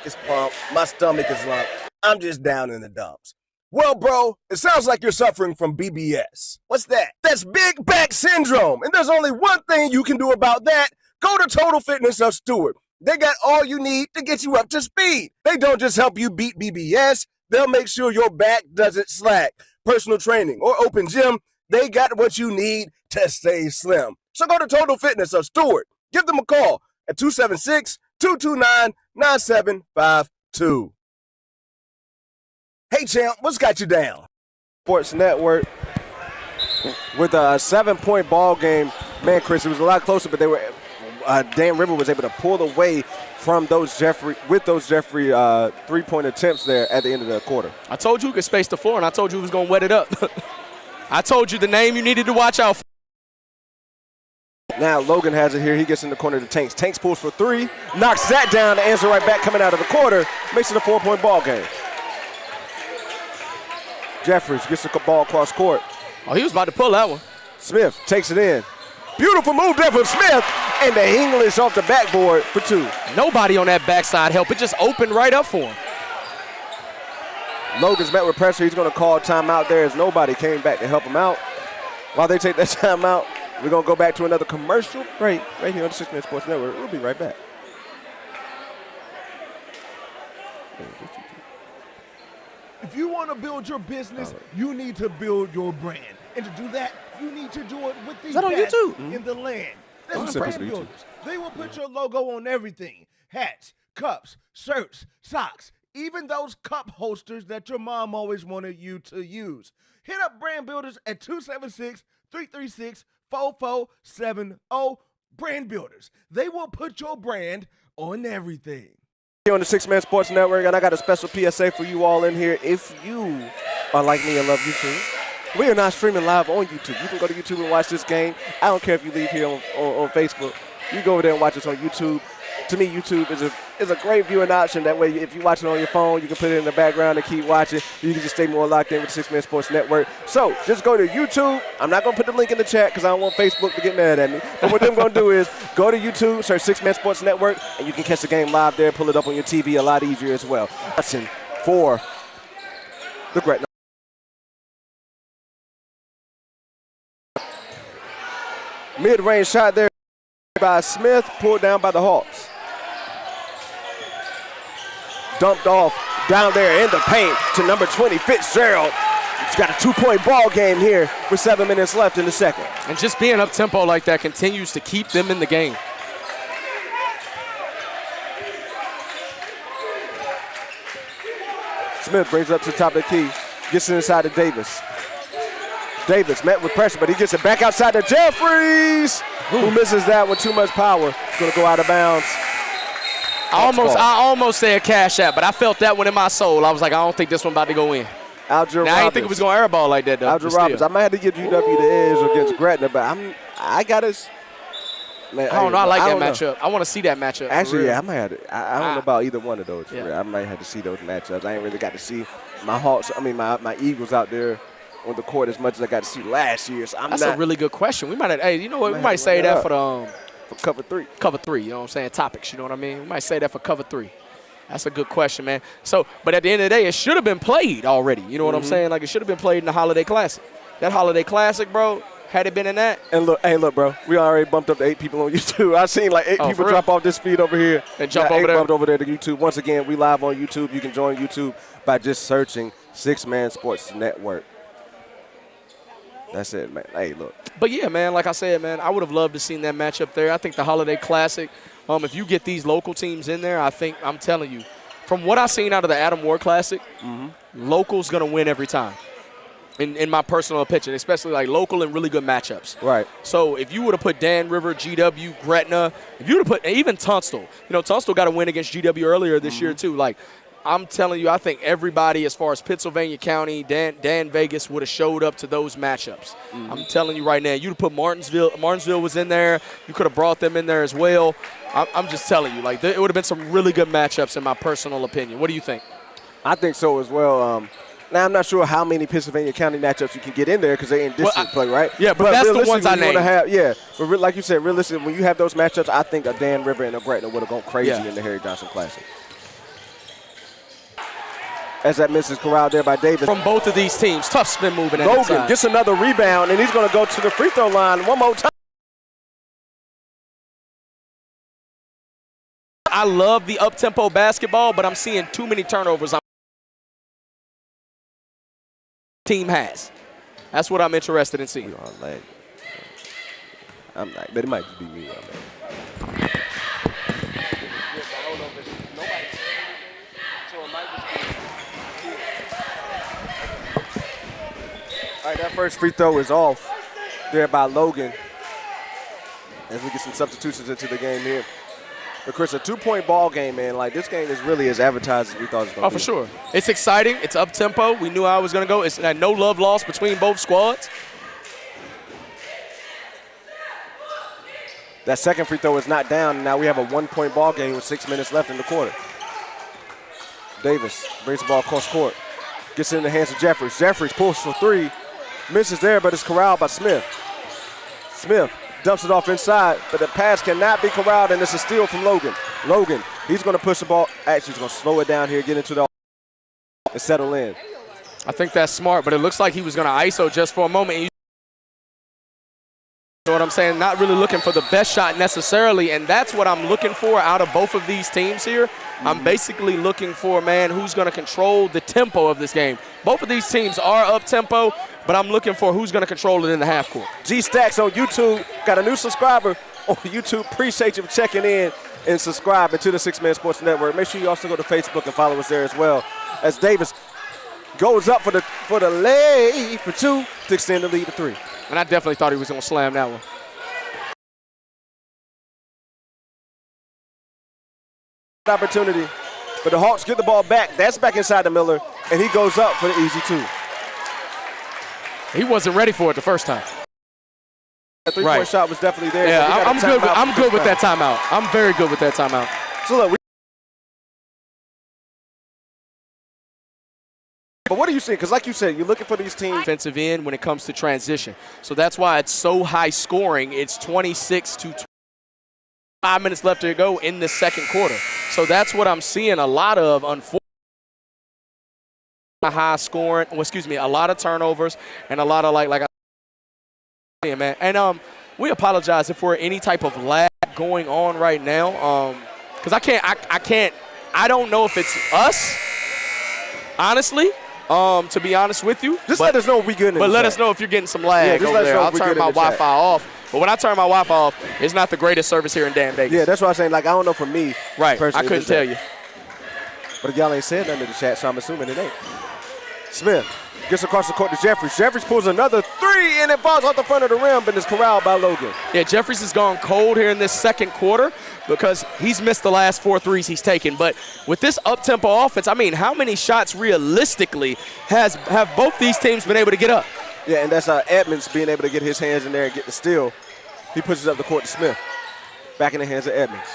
It's pumped. My stomach is lumped. I'm just down in the dumps. Well, bro, it sounds like you're suffering from BBS. What's that? That's big back syndrome. And there's only one thing you can do about that. Go to Total Fitness of Stewart. They got all you need to get you up to speed. They don't just help you beat BBS. They'll make sure your back doesn't slack. Personal training or open gym, they got what you need to stay slim. So go to Total Fitness of Stewart. Give them a call at 276-229-9752. Hey, champ, what's got you down? Sports Network with a 7-point ball game. Man, Chris, it was a lot closer, but they were Dan River was able to pull away from those Jeffrey three-point attempts there at the end of the quarter. I told you could space the floor, and I told you it was going to wet it up. I told you the name you needed to watch out for. Now Logan has it here. He gets in the corner to Tanks. Tanks pulls for three, knocks that down. The answer right back coming out of the quarter. Makes it a 4-point ball game. Jeffries gets the ball across court. Oh, he was about to pull that one. Smith takes it in. Beautiful move there from Smith. And the English off the backboard for two. Nobody on that backside help. It just opened right up for him. Logan's met with pressure. He's going to call timeout there as nobody came back to help him out. While they take that timeout, we're going to go back to another commercial break right here on the 6 Man Sports Network. We'll be right back. If you want to build your business, you need to build your brand. And to do that, you need to do it with the best in the land. That's the brand builders. They will put your logo on everything. Hats, cups, shirts, socks, even those cup holsters that your mom always wanted you to use. Hit up Brand Builders at 276-336-4470. Brand Builders. They will put your brand on everything. Here on the 6 Man Sports Network, and I got a special PSA for you all in here. If you are like me and love YouTube, we are not streaming live on YouTube. You can go to YouTube and watch this game. I don't care if you leave here on Facebook. You go over there and watch us on YouTube. To me, YouTube is a great viewing option. That way, if you watch it on your phone, you can put it in the background and keep watching. You can just stay more locked in with the 6 Man Sports Network. So just go to YouTube. I'm not going to put the link in the chat because I don't want Facebook to get mad at me. But what they're going to do is go to YouTube, search 6 Man Sports Network, and you can catch the game live there, pull it up on your TV a lot easier as well. Watching for the Gretna. Mid-range shot there by Smith, pulled down by the Hawks. Dumped off down there in the paint to number 20, Fitzgerald. He's got a 2-point ball game here with 7 minutes left in the second. And just being up-tempo like that continues to keep them in the game. Smith brings it up to the top of the key, gets it inside to Davis. Davis met with pressure, but he gets it back outside to Jeffries, who misses that with too much power. It's going to go out of bounds. I almost said cash out, but I felt that one in my soul. I was like, I don't think this one about to go in. Alger now, I didn't think it was going to air ball like that, though. Alger Roberts. I might have to give UW the edge against Gretna, but I got to. Man, I don't know. I like that matchup. I want to see that matchup. Actually, yeah, I might have to. I don't know about either one of those. Yeah. I might have to see those matchups. I ain't really got to see my Hawks. I mean, my Eagles out there on the court as much as I got to see last year. So that's a really good question. We might have, hey, you know what? We might say that for the for cover 3. Cover 3, you know what I'm saying? Topics, you know what I mean? We might say that for cover 3. That's a good question, man. So, but at the end of the day, it should have been played already. You know what I'm saying? Like, it should have been played in the Holiday Classic. That Holiday Classic, bro, had it been in that. And look, hey, look, bro, we already bumped up to 8 people on YouTube. I've seen like 8 people drop off this feed over here. And jump over there. Bumped over there to YouTube. Once again, we live on YouTube. You can join YouTube by just searching 6 Man Sports Network. That's it, man. Hey, look. But, yeah, man, like I said, man, I would have loved to seen that matchup there. I think the Holiday Classic, if you get these local teams in there, I'm telling you, from what I've seen out of the Adam Ward Classic, local's going to win every time, in my personal opinion, especially like local and really good matchups. Right. So if you would have put Dan River, GW, Gretna, if you would have put even Tunstall, Tunstall got a win against GW earlier this year too. Like, I'm telling you, I think everybody as far as Pittsylvania County, Dan Vegas would have showed up to those matchups. I'm telling you right now, you'd have put Martinsville. Martinsville was in there. You could have brought them in there as well. I'm just telling you, like, it would have been some really good matchups in my personal opinion. What do you think? I think so as well. Now, I'm not sure how many Pennsylvania County matchups you can get in there because they're in distance play, right? Yeah, but that's the ones I named. Yeah, but like you said, realistically, when you have those matchups, I think a Dan River and a Gretna would have gone crazy in the Harry Johnson Classic. As that misses corralled there by Davis. From both of these teams, tough spin moving. Logan gets another rebound, and he's going to go to the free throw line one more time. I love the up-tempo basketball, but I'm seeing too many turnovers. Team has. That's what I'm interested in seeing. I'm like, but it might just be me. All right, that first free throw is off there by Logan as we get some substitutions into the game here. But Chris, a 2-point ball game, man. Like, this game is really as advertised as we thought it was going to be. Oh, for sure. It's exciting. It's up-tempo. We knew how it was going to go. It's no love lost between both squads. That second free throw is not down, and now we have a 1-point ball game with 6 minutes left in the quarter. Davis brings the ball across court. Gets it in the hands of Jeffries. Jeffries pulls for 3. Misses there, but it's corralled by Smith. Smith dumps it off inside, but the pass cannot be corralled, and it's a steal from Logan. Logan, he's going to push the ball. Actually, he's going to slow it down here, get into the and settle in. I think that's smart, but it looks like he was going to ISO just for a moment. You know what I'm saying? Not really looking for the best shot necessarily, and that's what I'm looking for out of both of these teams here. I'm basically looking for, man, who's going to control the tempo of this game. Both of these teams are up-tempo, but I'm looking for who's going to control it in the half court. G-Stacks on YouTube. Got a new subscriber on YouTube. Appreciate you for checking in and subscribing to the 6 Man Sports Network. Make sure you also go to Facebook and follow us there as well. As Davis goes up for the lay for 2 to extend the lead to 3. And I definitely thought he was going to slam that one. Opportunity, but the Hawks get the ball back. That's back inside to Miller, and he goes up for the easy 2. He wasn't ready for it the first time. That 3-point shot was definitely there. Yeah, I'm good with that timeout. I'm very good with that timeout. So look, but what are you seeing? Because like you said, you're looking for these teams. Defensive end when it comes to transition. So that's why it's so high scoring. It's 26 to 5 minutes left to go in the second quarter. So that's what I'm seeing a lot of, unfortunately. High scoring, a lot of turnovers and a lot of like I man. And we apologize if we're any type of lag going on right now. Because I don't know if it's us, honestly. To be honest with you. Just let us know if we're good in the chat. Let us know if you're getting some lag over there. I'll turn my Wi-Fi off. But when I turn my Wi-Fi off, it's not the greatest service here in Dan Vegas. Yeah, that's what I'm saying. Like, I don't know for me. Right, I couldn't tell you. But y'all ain't said nothing in the chat, so I'm assuming it ain't. Smith gets across the court to Jeffries. Jeffries pulls another 3, and it falls off the front of the rim, but it's corralled by Logan. Yeah, Jeffries has gone cold here in this second quarter because he's missed the last 4 threes he's taken. But with this up-tempo offense, I mean, how many shots realistically have both these teams been able to get up? Yeah, and that's Edmonds being able to get his hands in there and get the steal. He pushes up the court to Smith. Back in the hands of Edmonds.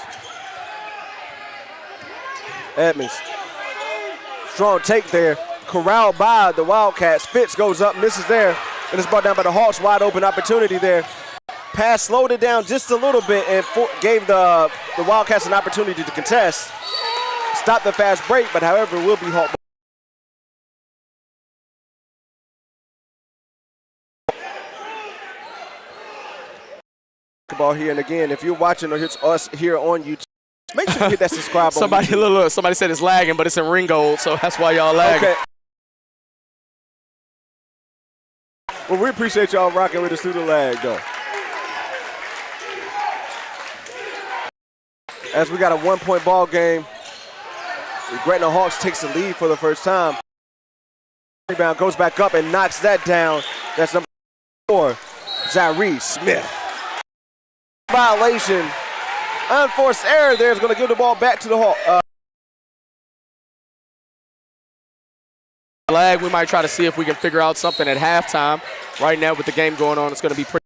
Edmonds. Strong take there. Corralled by the Wildcats. Fitz goes up, misses there, and it's brought down by the Hawks. Wide open opportunity there. Pass slowed it down just a little bit and gave the Wildcats an opportunity to contest. Stop the fast break, but however, it will be Hawk. Ball here, and again, if you're watching or it's us here on YouTube, make sure you hit that subscribe button. Somebody said it's lagging, but it's in Ringgold, so that's why y'all lagging. Okay. Well, we appreciate y'all rocking with us through the lag, though. As we got a 1-point ball game, the Gretna Hawks takes the lead for the first time. Rebound goes back up and knocks that down. That's number 4, Zaire Smith. Violation. Unforced error there is going to give the ball back to the Hawks. Lag, we might try to see if we can figure out something at halftime. Right now with the game going on, it's going to be pretty.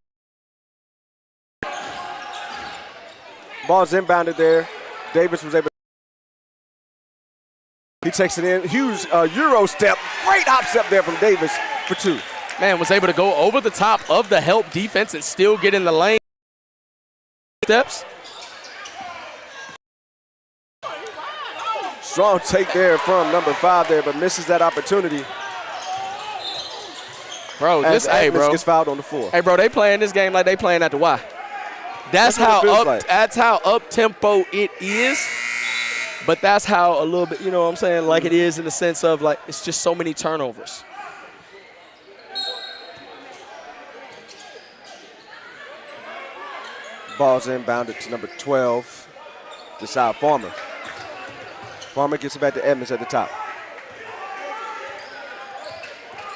Ball's inbounded there. Davis was able to. He takes it in. Huge Euro step. Great hop step there from Davis for 2. Man, was able to go over the top of the help defense and still get in the lane. Steps. Strong take there from number 5 there, but misses that opportunity. Bro, bro gets fouled on the floor. Hey, bro, they playing this game like they playing at the Y. That's how up tempo it is. But that's how a little bit, you know what I'm saying, like it is in the sense of like it's just so many turnovers. Ball's inbounded to number 12, Deshaun Farmer. Farmer gets it back to Edmonds at the top.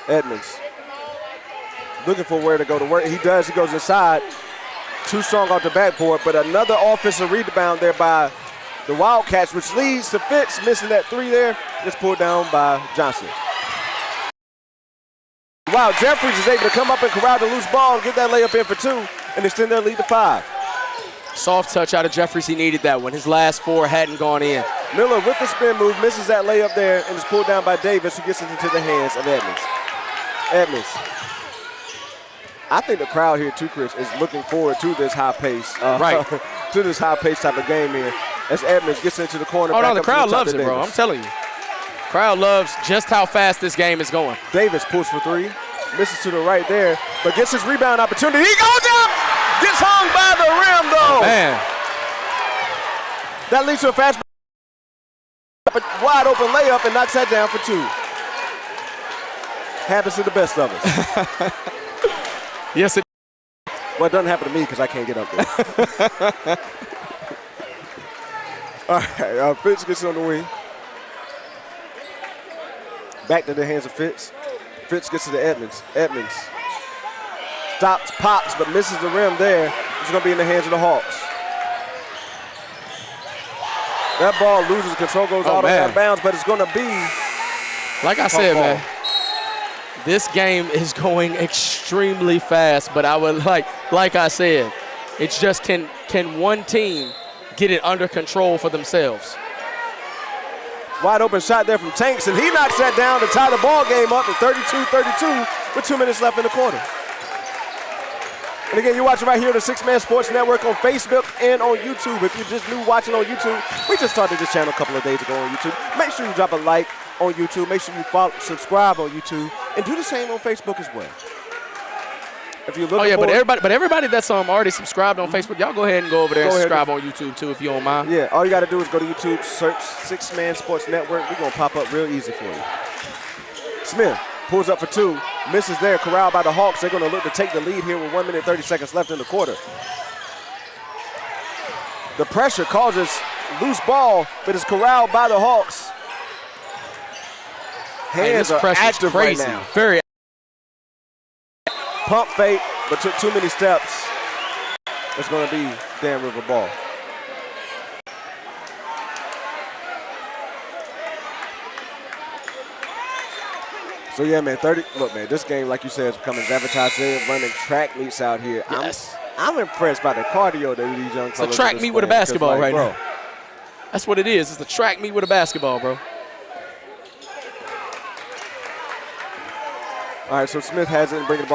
Edmonds looking for where to go to work. He does. He goes inside. Too strong off the backboard, but another offensive rebound there by the Wildcats, which leads to Fitz missing that three there. It's pulled down by Johnson. Wow, Jeffries is able to come up and corral the loose ball and get that layup in for 2 and extend their lead to 5. Soft touch out of Jeffries. He needed that one. His last 4 hadn't gone in. Miller with the spin move, misses that layup there, and is pulled down by Davis, who gets it into the hands of Edmonds. I think the crowd here, too, Chris, is looking forward to this high pace. Right. To this high pace type of game here. As Edmonds gets into the corner. Oh, no, the crowd loves it, bro. I'm telling you. Crowd loves just how fast this game is going. Davis pulls for 3. Misses to the right there, but gets his rebound opportunity. He goes up! Gets hung by the rim, though. Man. That leads to a fast wide open layup and knocks that down for 2. Happens to the best of us. Yes, it. Well, it doesn't happen to me because I can't get up there. All right, Fitz gets on the wing. Back to the hands of Fitz. Fitz gets to the Edmonds. Edmonds stops, pops, but misses the rim there. It's going to be in the hands of the Hawks. That ball loses control, goes all the way out of bounds, but it's going to be. Like I said, man, this game is going extremely fast, but I would like I said, it's just can one team get it under control for themselves? Wide open shot there from Tanks, and he knocks that down to tie the ball game up at 32-32 with 2 minutes left in the quarter. And again, you're watching right here on the Six Man Sports Network on Facebook and on YouTube. If you're just new watching on YouTube, we just started this channel a couple of days ago on YouTube. Make sure you drop a like on YouTube. Make sure you subscribe on YouTube, and do the same on Facebook as well. If you're looking but everybody that's already subscribed on Facebook, y'all go ahead and go over there and subscribe on YouTube too, if you don't mind. Yeah, all you got to do is go to YouTube, search Six Man Sports Network. We're going to pop up real easy for you. Smith pulls up for 2, misses there, corralled by the Hawks. They're going to look to take the lead here with 1 minute 30 seconds left in the quarter. The pressure causes loose ball, but it's corralled by the Hawks. Hands are active right now. Very pump fake, but took too many steps. It's going to be Dan River ball. So, yeah, man, look, man, this game, like you said, is becoming advertised. They're running track meets out here. Yes. I'm impressed by the cardio that these young fellas are. It's a track meet with a basketball right now. That's what it is. It's a track meet with a basketball, bro. All right, so Smith has it and bring it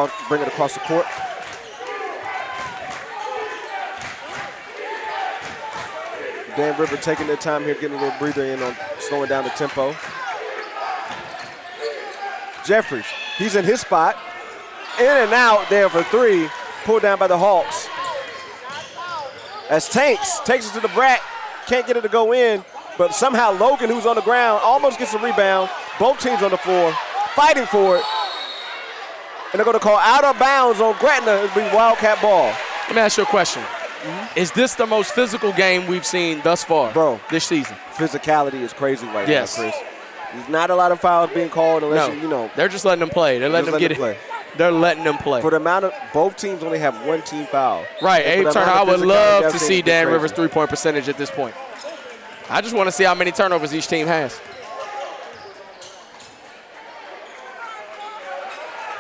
across the court. Dan River taking their time here, getting a little breather in on slowing down the tempo. Jeffries, he's in his spot. In and out there for 3, pulled down by the Hawks. As Tanks takes it to the rack, can't get it to go in, but somehow Logan, who's on the ground, almost gets a rebound. Both teams on the floor, fighting for it. And they're going to call out of bounds on Gretna. It'll be Wildcat ball. Let me ask you a question. Is this the most physical game we've seen thus far this season? Physicality is crazy right now, Chris. There's not a lot of fouls being called unless you know. They're just letting them play. They're letting them get it. They're letting them play. For the amount of both teams only have 1 team foul. Right, Abe Turner. I would love to see Dan Rivers' 3-point percentage at this point. I just want to see how many turnovers each team has.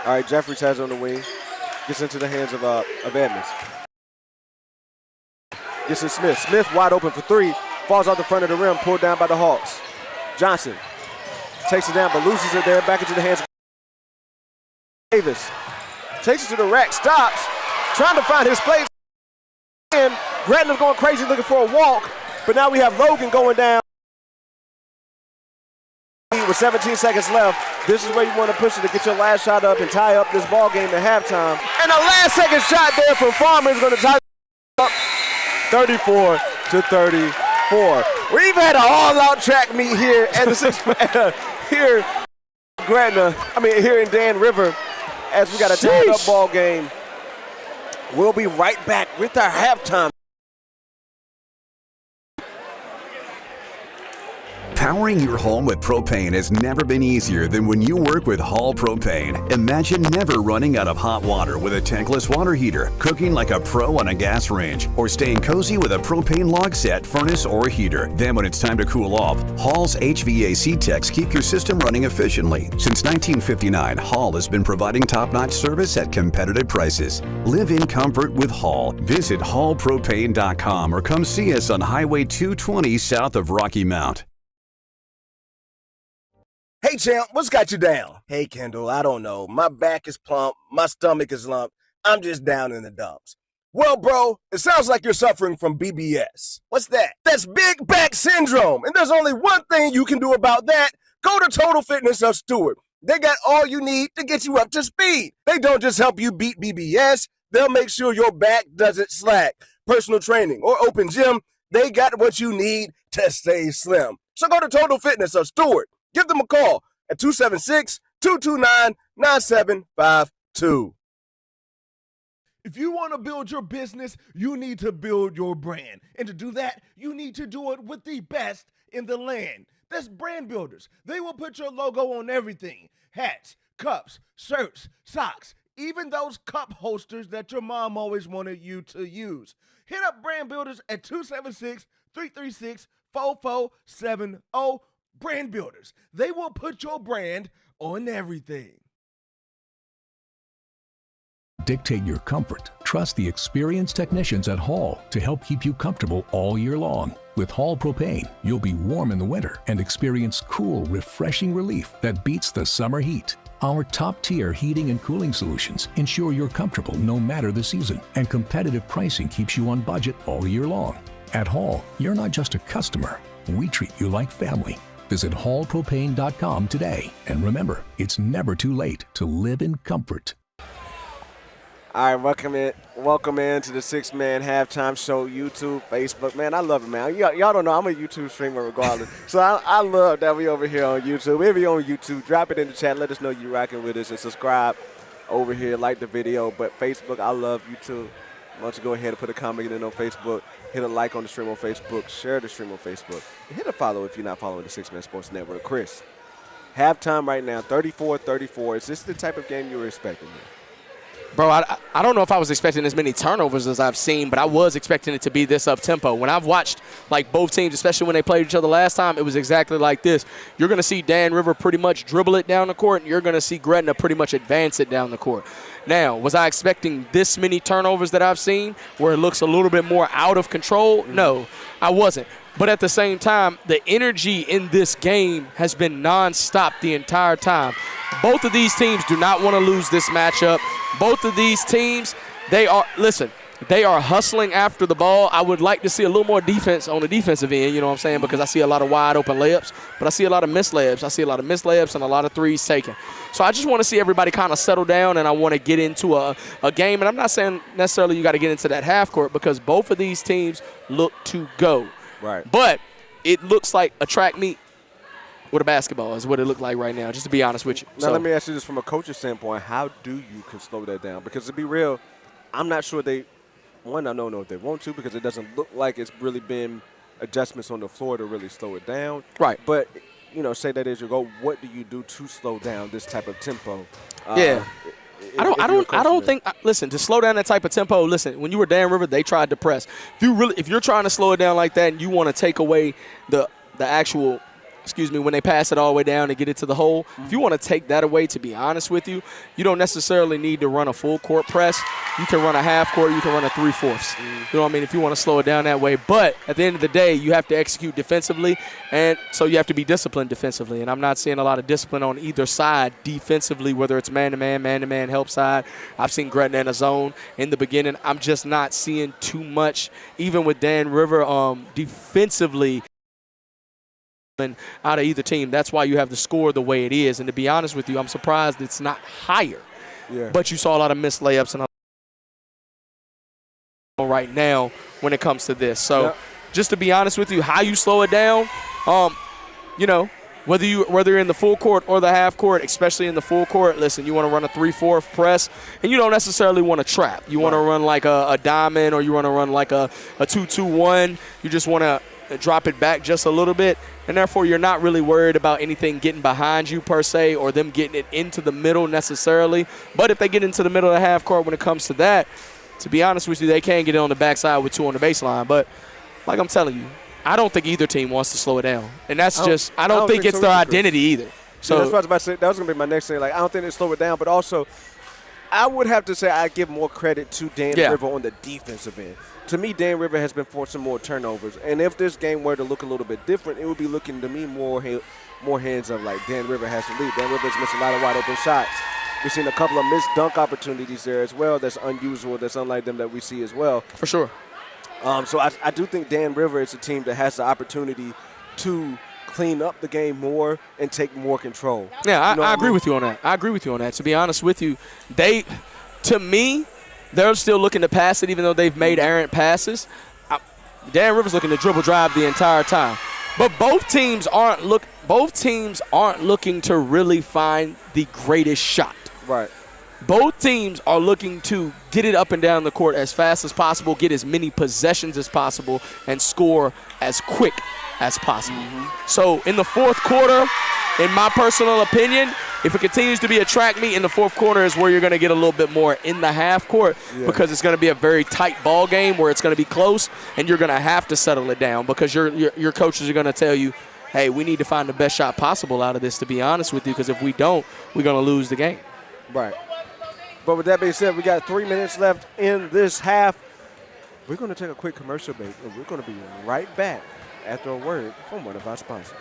All right, Jeffries has it on the wing. Gets into the hands of Edmonds. Gets to Smith. Smith wide open for 3. Falls off the front of the rim, pulled down by the Hawks. Johnson takes it down, but loses it there. Back into the hands of Davis. Takes it to the rack, stops, trying to find his place. And Gretna's going crazy looking for a walk, but now we have Logan going down. With 17 seconds left, this is where you want to push it to get your last shot up and tie up this ball game at halftime. And the last second shot there from Farmer is going to tie up 34-34. We've had an all-out track meet here at the here in Dan River as we got a tied-up ball game. We'll be right back with our halftime. Powering your home with propane has never been easier than when you work with Hall Propane. Imagine never running out of hot water with a tankless water heater, cooking like a pro on a gas range, or staying cozy with a propane log set, furnace, or heater. Then when it's time to cool off, Hall's HVAC techs keep your system running efficiently. Since 1959, Hall has been providing top-notch service at competitive prices. Live in comfort with Hall. Visit hallpropane.com or come see us on Highway 220 south of Rocky Mount. Hey, champ, what's got you down? Hey, Kendall, I don't know. My back is plump. My stomach is lumped. I'm just down in the dumps. Well, bro, it sounds like you're suffering from BBS. What's that? That's big back syndrome. And there's only one thing you can do about that. Go to Total Fitness of Stewart. They got all you need to get you up to speed. They don't just help you beat BBS. They'll make sure your back doesn't slack. Personal training or open gym, they got what you need to stay slim. So go to Total Fitness of Stewart. Give them a call at 276-229-9752. If you want to build your business, you need to build your brand. And to do that, you need to do it with the best in the land. That's Brand Builders. They will put your logo on everything. Hats, cups, shirts, socks, even those cup holsters that your mom always wanted you to use. Hit up Brand Builders at 276-336-4470. Brand Builders. They will put your brand on everything. Dictate your comfort. Trust the experienced technicians at Hall to help keep you comfortable all year long. With Hall Propane, you'll be warm in the winter and experience cool, refreshing relief that beats the summer heat. Our top-tier heating and cooling solutions ensure you're comfortable no matter the season, and competitive pricing keeps you on budget all year long. At Hall, you're not just a customer. We treat you like family. Visit hallpropane.com today. And remember, it's never too late to live in comfort. All right, welcome in to the Six-Man Halftime Show, YouTube, Facebook. Man, I love it, man. Y'all don't know, I'm a YouTube streamer regardless. So I love that we over here on YouTube. If you're on YouTube, drop it in the chat. Let us know you're rocking with us and subscribe over here, like the video. But Facebook, I love YouTube. Why don't you go ahead and put a comment in on Facebook, hit a like on the stream on Facebook, share the stream on Facebook, and hit a follow if you're not following the Six-Man Sports Network. Chris, halftime right now, 34-34. Is this the type of game you were expecting? Bro, I don't know if I was expecting as many turnovers as I've seen, but I was expecting it to be this up-tempo. When I've watched, like, both teams, especially when they played each other last time, it was exactly like this. You're going to see Dan River pretty much dribble it down the court, and you're going to see Gretna pretty much advance it down the court. Now, was I expecting this many turnovers that I've seen where it looks a little bit more out of control? No, I wasn't. But at the same time, the energy in this game has been nonstop the entire time. Both of these teams do not want to lose this matchup. Both of these teams, they are hustling after the ball. I would like to see a little more defense on the defensive end, you know what I'm saying, because I see a lot of wide open layups, but I see a lot of missed layups. I see a lot of missed layups and a lot of threes taken. So I just want to see everybody kind of settle down, and I want to get into a game. And I'm not saying necessarily you got to get into that half court because both of these teams look to go. Right. But it looks like a track meet with a basketball is what it looked like right now, just to be honest with you. Now, let me ask you this from a coach's standpoint. How do you can slow that down? Because to be real, I'm not sure I don't know if they want to because it doesn't look like it's really been adjustments on the floor to really slow it down. Right. But, say that is your goal. What do you do to slow down this type of tempo? Yeah. I don't think listen, to slow down that type of tempo, listen, when you were Dan River, they tried to press. If you're trying to slow it down like that and you want to take away the actual when they pass it all the way down and get it to the hole, if you want to take that away, to be honest with you, you don't necessarily need to run a full court press. You can run a half court, you can run a 3/4. You know what I mean? If you want to slow it down that way. But at the end of the day, you have to execute defensively, and so you have to be disciplined defensively. And I'm not seeing a lot of discipline on either side defensively, whether it's man-to-man help side. I've seen Gretna in a zone in the beginning. I'm just not seeing too much, even with Dan River defensively, out of either team. That's why you have the score the way it is. And to be honest with you, I'm surprised it's not higher. Yeah. But you saw a lot of missed layups and right now when it comes to this. So just to be honest with you, how you slow it down, whether you're in the full court or the half court, especially in the full court, listen, you want to run a 3/4 press, and you don't necessarily want to trap. You want to run like a diamond, or you want to run like a 2-2-1. You just want to drop it back just a little bit, and therefore you're not really worried about anything getting behind you per se or them getting it into the middle necessarily. But if they get into the middle of the half court when it comes to that, to be honest with you, they can get it on the backside with 2 on the baseline. But like I'm telling you, I don't think either team wants to slow it down. And that's I don't think it's their identity either. So that's what I was about to say. That was going to be my next thing. Like, I don't think they slow it down, but also I would have to say I give more credit to Dan River on the defensive end. To me, Dan River has been forcing more turnovers. And if this game were to look a little bit different, it would be looking to me more hands of like Dan River has to lead. Dan River has missed a lot of wide open shots. We've seen a couple of missed dunk opportunities there as well. That's unusual. That's unlike them that we see as well. For sure. So I do think Dan River is a team that has the opportunity to clean up the game more and take more control. Yeah, I agree with you on that. I agree with you on that. To be honest with you, to me, they're still looking to pass it even though they've made errant passes. Dan River's looking to dribble drive the entire time. But both teams aren't looking to really find the greatest shot. Right. Both teams are looking to get it up and down the court as fast as possible, get as many possessions as possible, and score as quick as possible. So in the fourth quarter, in my personal opinion, if it continues to be a track meet in the fourth quarter is where you're going to get a little bit more in the half court because it's going to be a very tight ball game where it's going to be close and you're going to have to settle it down because your coaches are going to tell you, hey, we need to find the best shot possible out of this, to be honest with you, because if we don't, we're going to lose the game. Right. But with that being said, we got 3 minutes left in this half. We're going to take a quick commercial break, and we're going to be right back after a word from one of our sponsors.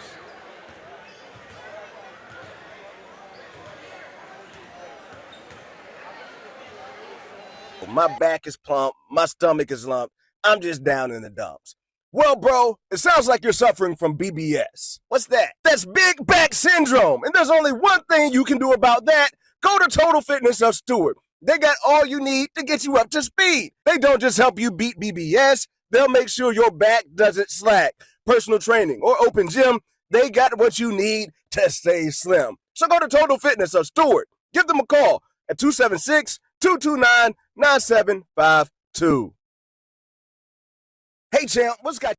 My back is plump. My stomach is lumped. I'm just down in the dumps. Well, bro, it sounds like you're suffering from BBS. What's that? That's big back syndrome. And there's only one thing you can do about that. Go to Total Fitness of Stewart. They got all you need to get you up to speed. They don't just help you beat BBS. They'll make sure your back doesn't slack. Personal training or open gym, they got what you need to stay slim. So go to Total Fitness of Stewart. Give them a call at 276-229-9752. Hey, champ, what's got?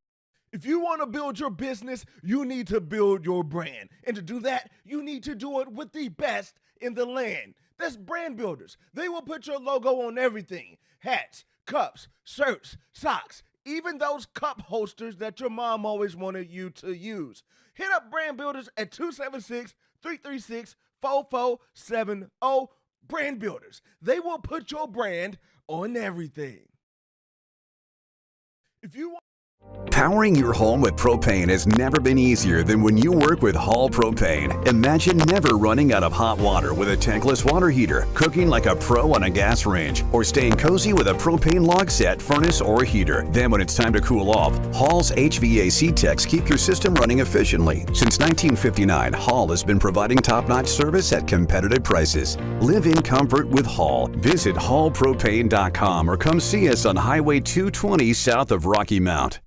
If you want to build your business, you need to build your brand. And to do that, you need to do it with the best in the land. That's Brand Builders. They will put your logo on everything. Hats, cups, shirts, socks, even those cup holsters that your mom always wanted you to use. Hit up Brand Builders at 276-336-4470. Brand Builders. They will put your brand on everything. If you want Powering your home with propane has never been easier than when you work with Hall Propane. Imagine never running out of hot water with a tankless water heater, cooking like a pro on a gas range, or staying cozy with a propane log set, furnace, or heater. Then when it's time to cool off, Hall's HVAC techs keep your system running efficiently. Since 1959, Hall has been providing top-notch service at competitive prices. Live in comfort with Hall. Visit hallpropane.com or come see us on Highway 220 south of Rocky Mount.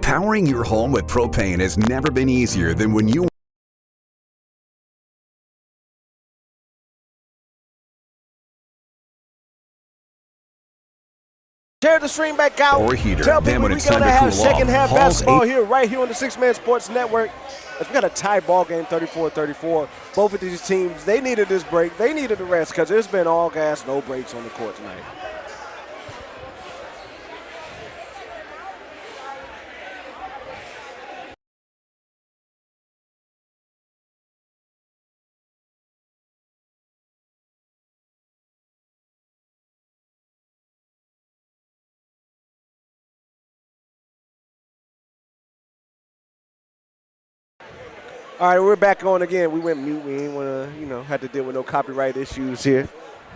Powering your home with propane has never been easier than when you Tear the stream back out. Or heater. Tell Then people when we it's time gotta to have cool second off, half Hall's basketball here, right here on the Six Man Sports Network. As we got a tie ball game, 34-34. Both of these teams, they needed this break. They needed the rest because it's been all gas, no breaks on the court tonight. All right, we're back on again. We went mute. We didn't want to, had to deal with no copyright issues here.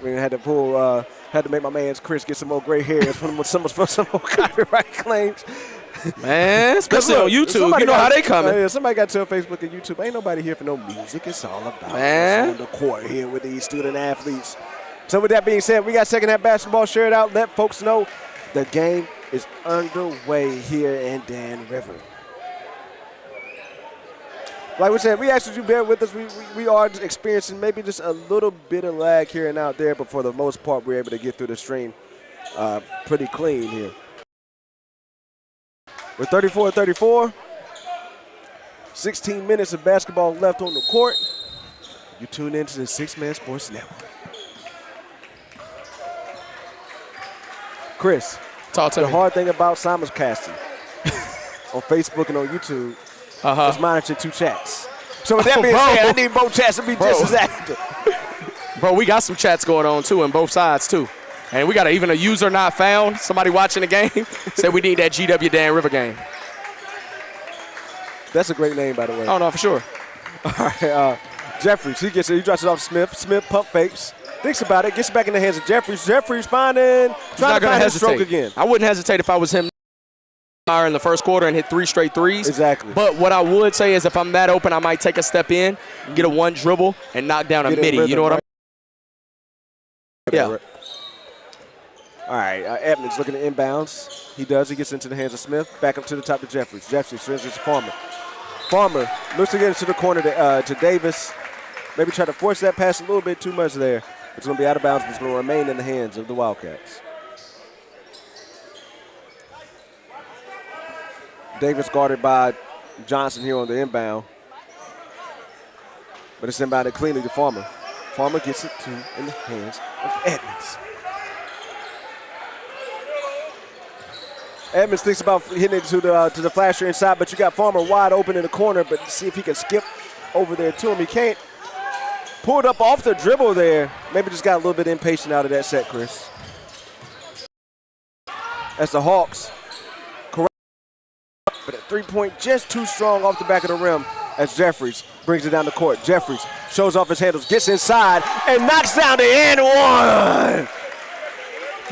We had to had to make my man's Chris get some more gray hairs from some more copyright claims. Man, especially on YouTube. You know how they coming. Somebody got to tell Facebook and YouTube, ain't nobody here for no music. It's all about on the court here with these student athletes. So with that being said, we got second half basketball. Share it out. Let folks know the game is underway here in Dan River. Like we said, we asked you to bear with us. We are experiencing maybe just a little bit of lag here and out there, but for the most part, we're able to get through the stream pretty clean here. We're 34-34. 16 minutes of basketball left on the court. You tune into the Six Man Sports Network. Chris, talk to the me. hard thing about simulcasting on Facebook and on YouTube is monitoring 2 chats. So with that being said, I need both chats to be just as active. Bro, we got some chats going on, too, on both sides, too. And we got even a user not found. Somebody watching the game said we need that GW Dan River game. That's a great name, by the way. Oh, no, for sure. All right, Jeffries, he drops it off Smith. Smith pump fakes, thinks about it, gets it back in the hands of Jeffries. Jeffries finding, trying to find his stroke again. I wouldn't hesitate if I was him in the first quarter and hit 3 straight threes. Exactly. But what I would say is if I'm that open, I might take a step in, get a 1 dribble, and knock down a midi. You know what I'm saying? Yeah. All right, Edmonds looking at inbounds. He does. He gets into the hands of Smith. Back up to the top to Jeffries. Jeffries sends it to Farmer. Farmer looks to get into the corner to Davis. Maybe try to force that pass a little bit too much there. It's going to be out of bounds, but it's going to remain in the hands of the Wildcats. Davis guarded by Johnson here on the inbound. But it's inbounded cleanly to Farmer. Farmer gets it in the hands of Edmonds. Edmonds thinks about hitting it to the flasher inside, but you got Farmer wide open in the corner, but see if he can skip over there to him. He can't. Pulled up off the dribble there. Maybe just got a little bit impatient out of that set, Chris. That's the Hawks. Correct. But a 3-point just too strong off the back of the rim as Jeffries brings it down the court. Jeffries shows off his handles, gets inside, and knocks down the and one.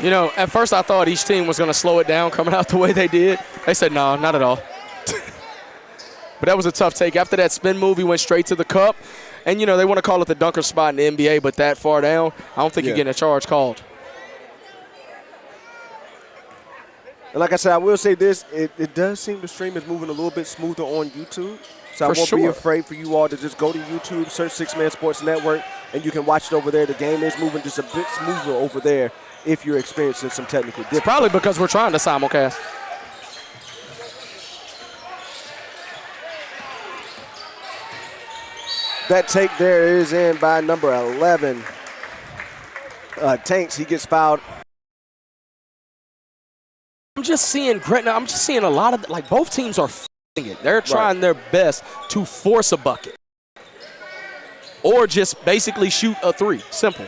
You know, at first I thought each team was going to slow it down coming out the way they did. They said, no, not at all. But that was a tough take. After that spin move, he went straight to the cup. And, you know, they want to call it the dunker spot in the NBA, but that far down, I don't think you're getting a charge called. And like I said, I will say this. It does seem the stream is moving a little bit smoother on YouTube. So I won't be afraid for you all to just go to YouTube, search Six Man Sports Network, and you can watch it over there. The game is moving just a bit smoother over there if you're experiencing some technical difficulty. It's probably because we're trying to simulcast. That take there is in by number 11. Tanks, he gets fouled. I'm just seeing Gretna. I'm just seeing a lot of, like, both teams are f***ing it. They're trying their best to force a bucket. Or just basically shoot a 3. Simple.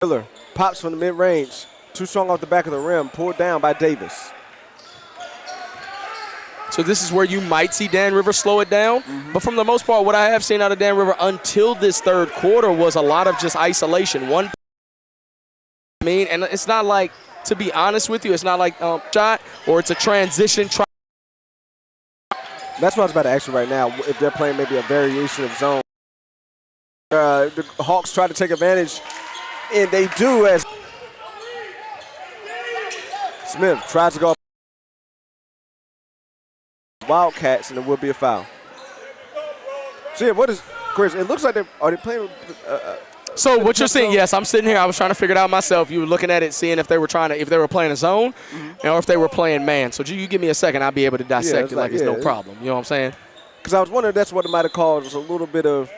Miller pops from the mid-range. Too strong off the back of the rim. Pulled down by Davis. So this is where you might see Dan River slow it down. But from the most part, what I have seen out of Dan River until this third quarter was a lot of just isolation. And it's not like, to be honest with you, it's not like shot or it's a transition. That's what I was about to ask you right now, if they're playing maybe a variation of zone. The Hawks try to take advantage, and they do as Smith tries to go Wildcats, and it will be a foul. So yeah, what is, Chris, it looks like are they playing so what you're saying, yes, I'm sitting here, I was trying to figure it out myself. You were looking at it, seeing if they were playing a zone or if they were playing man. So you give me a second, I'll be able to dissect it like it's no problem. You know what I'm saying? Because I was wondering that's what it might have caused, a little bit of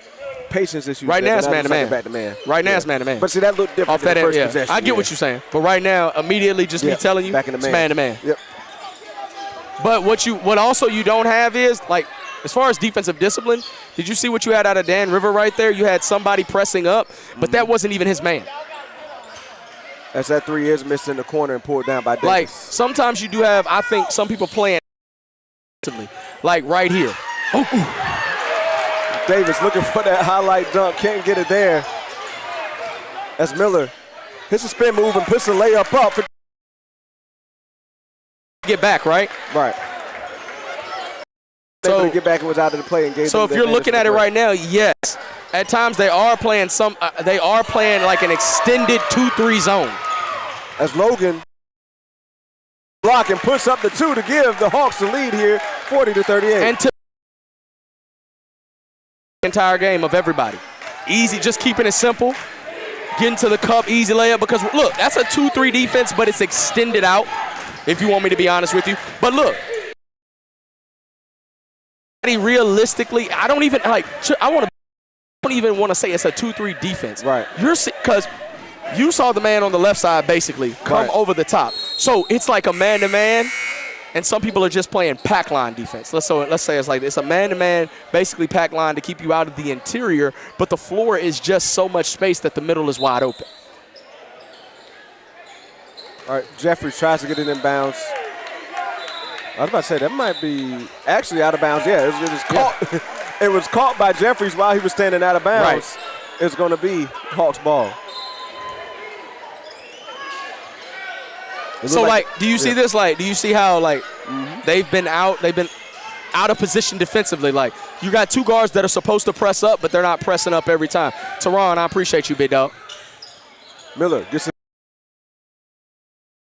patience issues. Right now it's man-to-man. Back to man. Right now it's man-to-man. But see, that looked different off that first possession. I get what you're saying. But right now, immediately just me telling you, back in the it's man-to-man. Yep. But what also you don't have is, like, as far as defensive discipline, did you see what you had out of Dan River right there? You had somebody pressing up, but that wasn't even his man. As that 3 is missed in the corner and pulled down by Davis. Like, sometimes you do have, I think, some people playing like right here. Davis looking for that highlight dunk, can't get it there. As Miller hits a spin move and puts the layup up. Get back, right? Right. So get back and was out of the play and gave. So if you're looking at it right now, yes, at times they are playing like an extended 2-3 zone. As Logan block and puts up the 2 to give the Hawks the lead here, 40-38. And to the entire game of everybody, easy, just keeping it simple, getting to the cup, easy layup. Because look, that's a 2-3 defense, but it's extended out. If you want me to be honest with you, but look. realistically, I don't even like. I don't even want to say it's a 2-3 defense. Right. Because you saw the man on the left side basically come over the top. So it's like a man-to-man, and some people are just playing pack line defense. Let's say it's like this. It's a man-to-man, basically pack line to keep you out of the interior, but the floor is just so much space that the middle is wide open. All right, Jeffries tries to get it in bounds. I was about to say, that might be actually out of bounds. Yeah, it was caught. It was caught by Jeffries while he was standing out of bounds. Right. It's going to be Hawks ball. So, like, do you see this? Like, do you see how, like, they've been out of position defensively? Like, you got two guards that are supposed to press up, but they're not pressing up every time. Teron, I appreciate you, big dog. Miller gets it.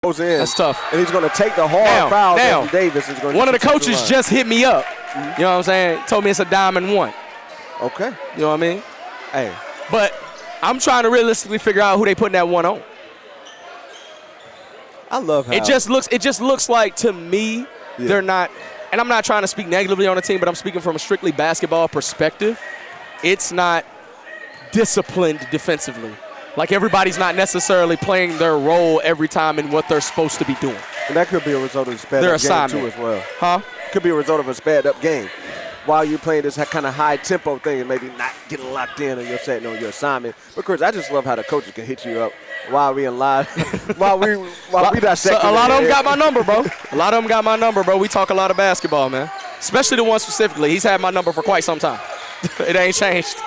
Goes in. That's tough. And he's going to take the hard foul. Now, Davis is going to one of the coaches just hit me up. You know what I'm saying? Told me it's a diamond one. Okay. You know what I mean? Hey. But I'm trying to realistically figure out who they putting that one on. I love how it just looks like to me they're not, and I'm not trying to speak negatively on the team, but I'm speaking from a strictly basketball perspective. It's not disciplined defensively. Like, everybody's not necessarily playing their role every time in what they're supposed to be doing. And that could be a result of the sped up game too as well. Huh? Could be a result of a sped up game. While you're playing this kind of high tempo thing and maybe not getting locked in or you're setting on your assignment. But Chris, I just love how the coaches can hit you up while we in live, while we dissect. So a lot of them got my number, bro. A lot of them got my number, bro. We talk a lot of basketball, man. Especially the one specifically. He's had my number for quite some time. It ain't changed.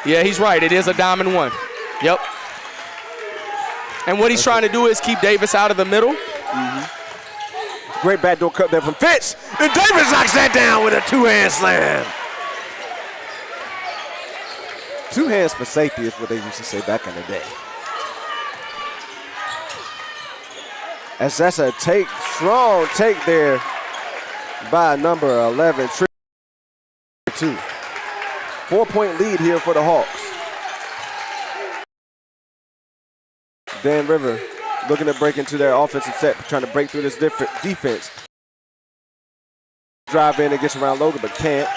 Yeah, he's right. It is a diamond one. Yep. And what he's trying to do is keep Davis out of the middle. Great backdoor cut there from Fitz. And Davis knocks that down with a two-hand slam. Two hands for safety is what they used to say back in the day. As that's a strong take there by number 11, 2. 4-point lead here for the Hawks. Dan River looking to break into their offensive set, trying to break through this defense. Drive in and gets around Logan, but can't.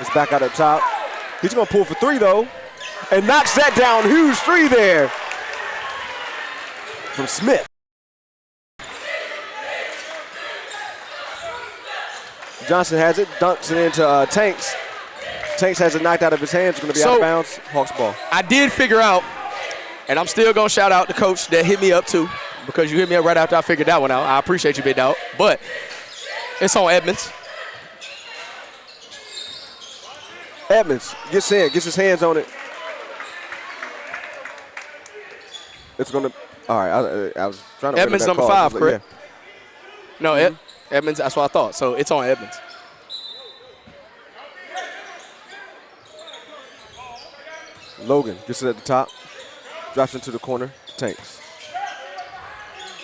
It's back out up top. He's going to pull for three, though, and knocks that down. Huge three there from Smith. Johnson has it, dunks it into Tanks. Tanks has it knocked out of his hands. It's going to be out of bounds. Hawks ball. I did figure out, and I'm still going to shout out the coach that hit me up too, because you hit me up right after I figured that one out. I appreciate you, big dog. But it's on Edmonds. Edmonds gets in, gets his hands on it. It's going to – all right, I was trying to – Edmonds number 5, correct? Yeah. No, Edmonds, that's what I thought. So it's on Edmonds. Logan gets it at the top. Drops into the corner. Tanks.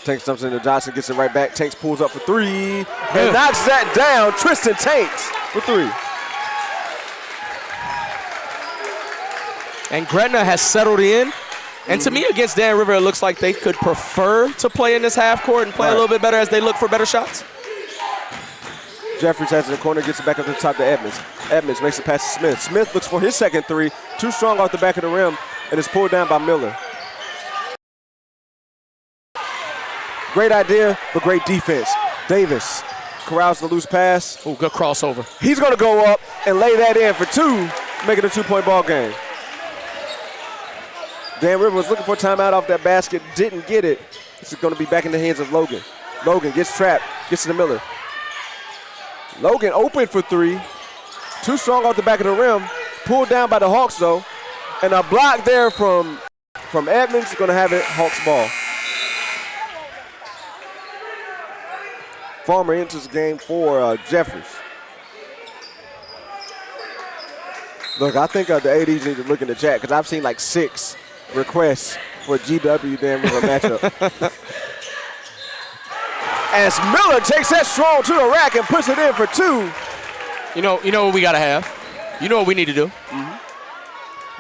Tanks dumps into Johnson, gets it right back. Tanks pulls up for three and knocks that down. Tristan Tanks for three. And Gretna has settled in. And to me, against Dan River, it looks like they could prefer to play in this half court and play a little bit better as they look for better shots. Jeffries has it in the corner, gets it back up to the top to Edmonds. Edmonds makes it past Smith. Smith looks for his second three. Too strong off the back of the rim, and it's pulled down by Miller. Great idea, but great defense. Davis corrals the loose pass. Oh, good crossover. He's going to go up and lay that in for two, making a 2-point ball game. Dan River was looking for a timeout off that basket, didn't get it. This is going to be back in the hands of Logan. Logan gets trapped, gets to the Miller. Logan open for three. Too strong off the back of the rim. Pulled down by the Hawks, though. And a block there from Edmonds. Going to have it Hawks ball. Farmer enters the game for Jeffries. Look, I think the ADs need to look in the chat because I've seen like 6 requests for GW Dan River matchup. As Miller takes that strong to the rack and puts it in for two. You know what we got to have? You know what we need to do?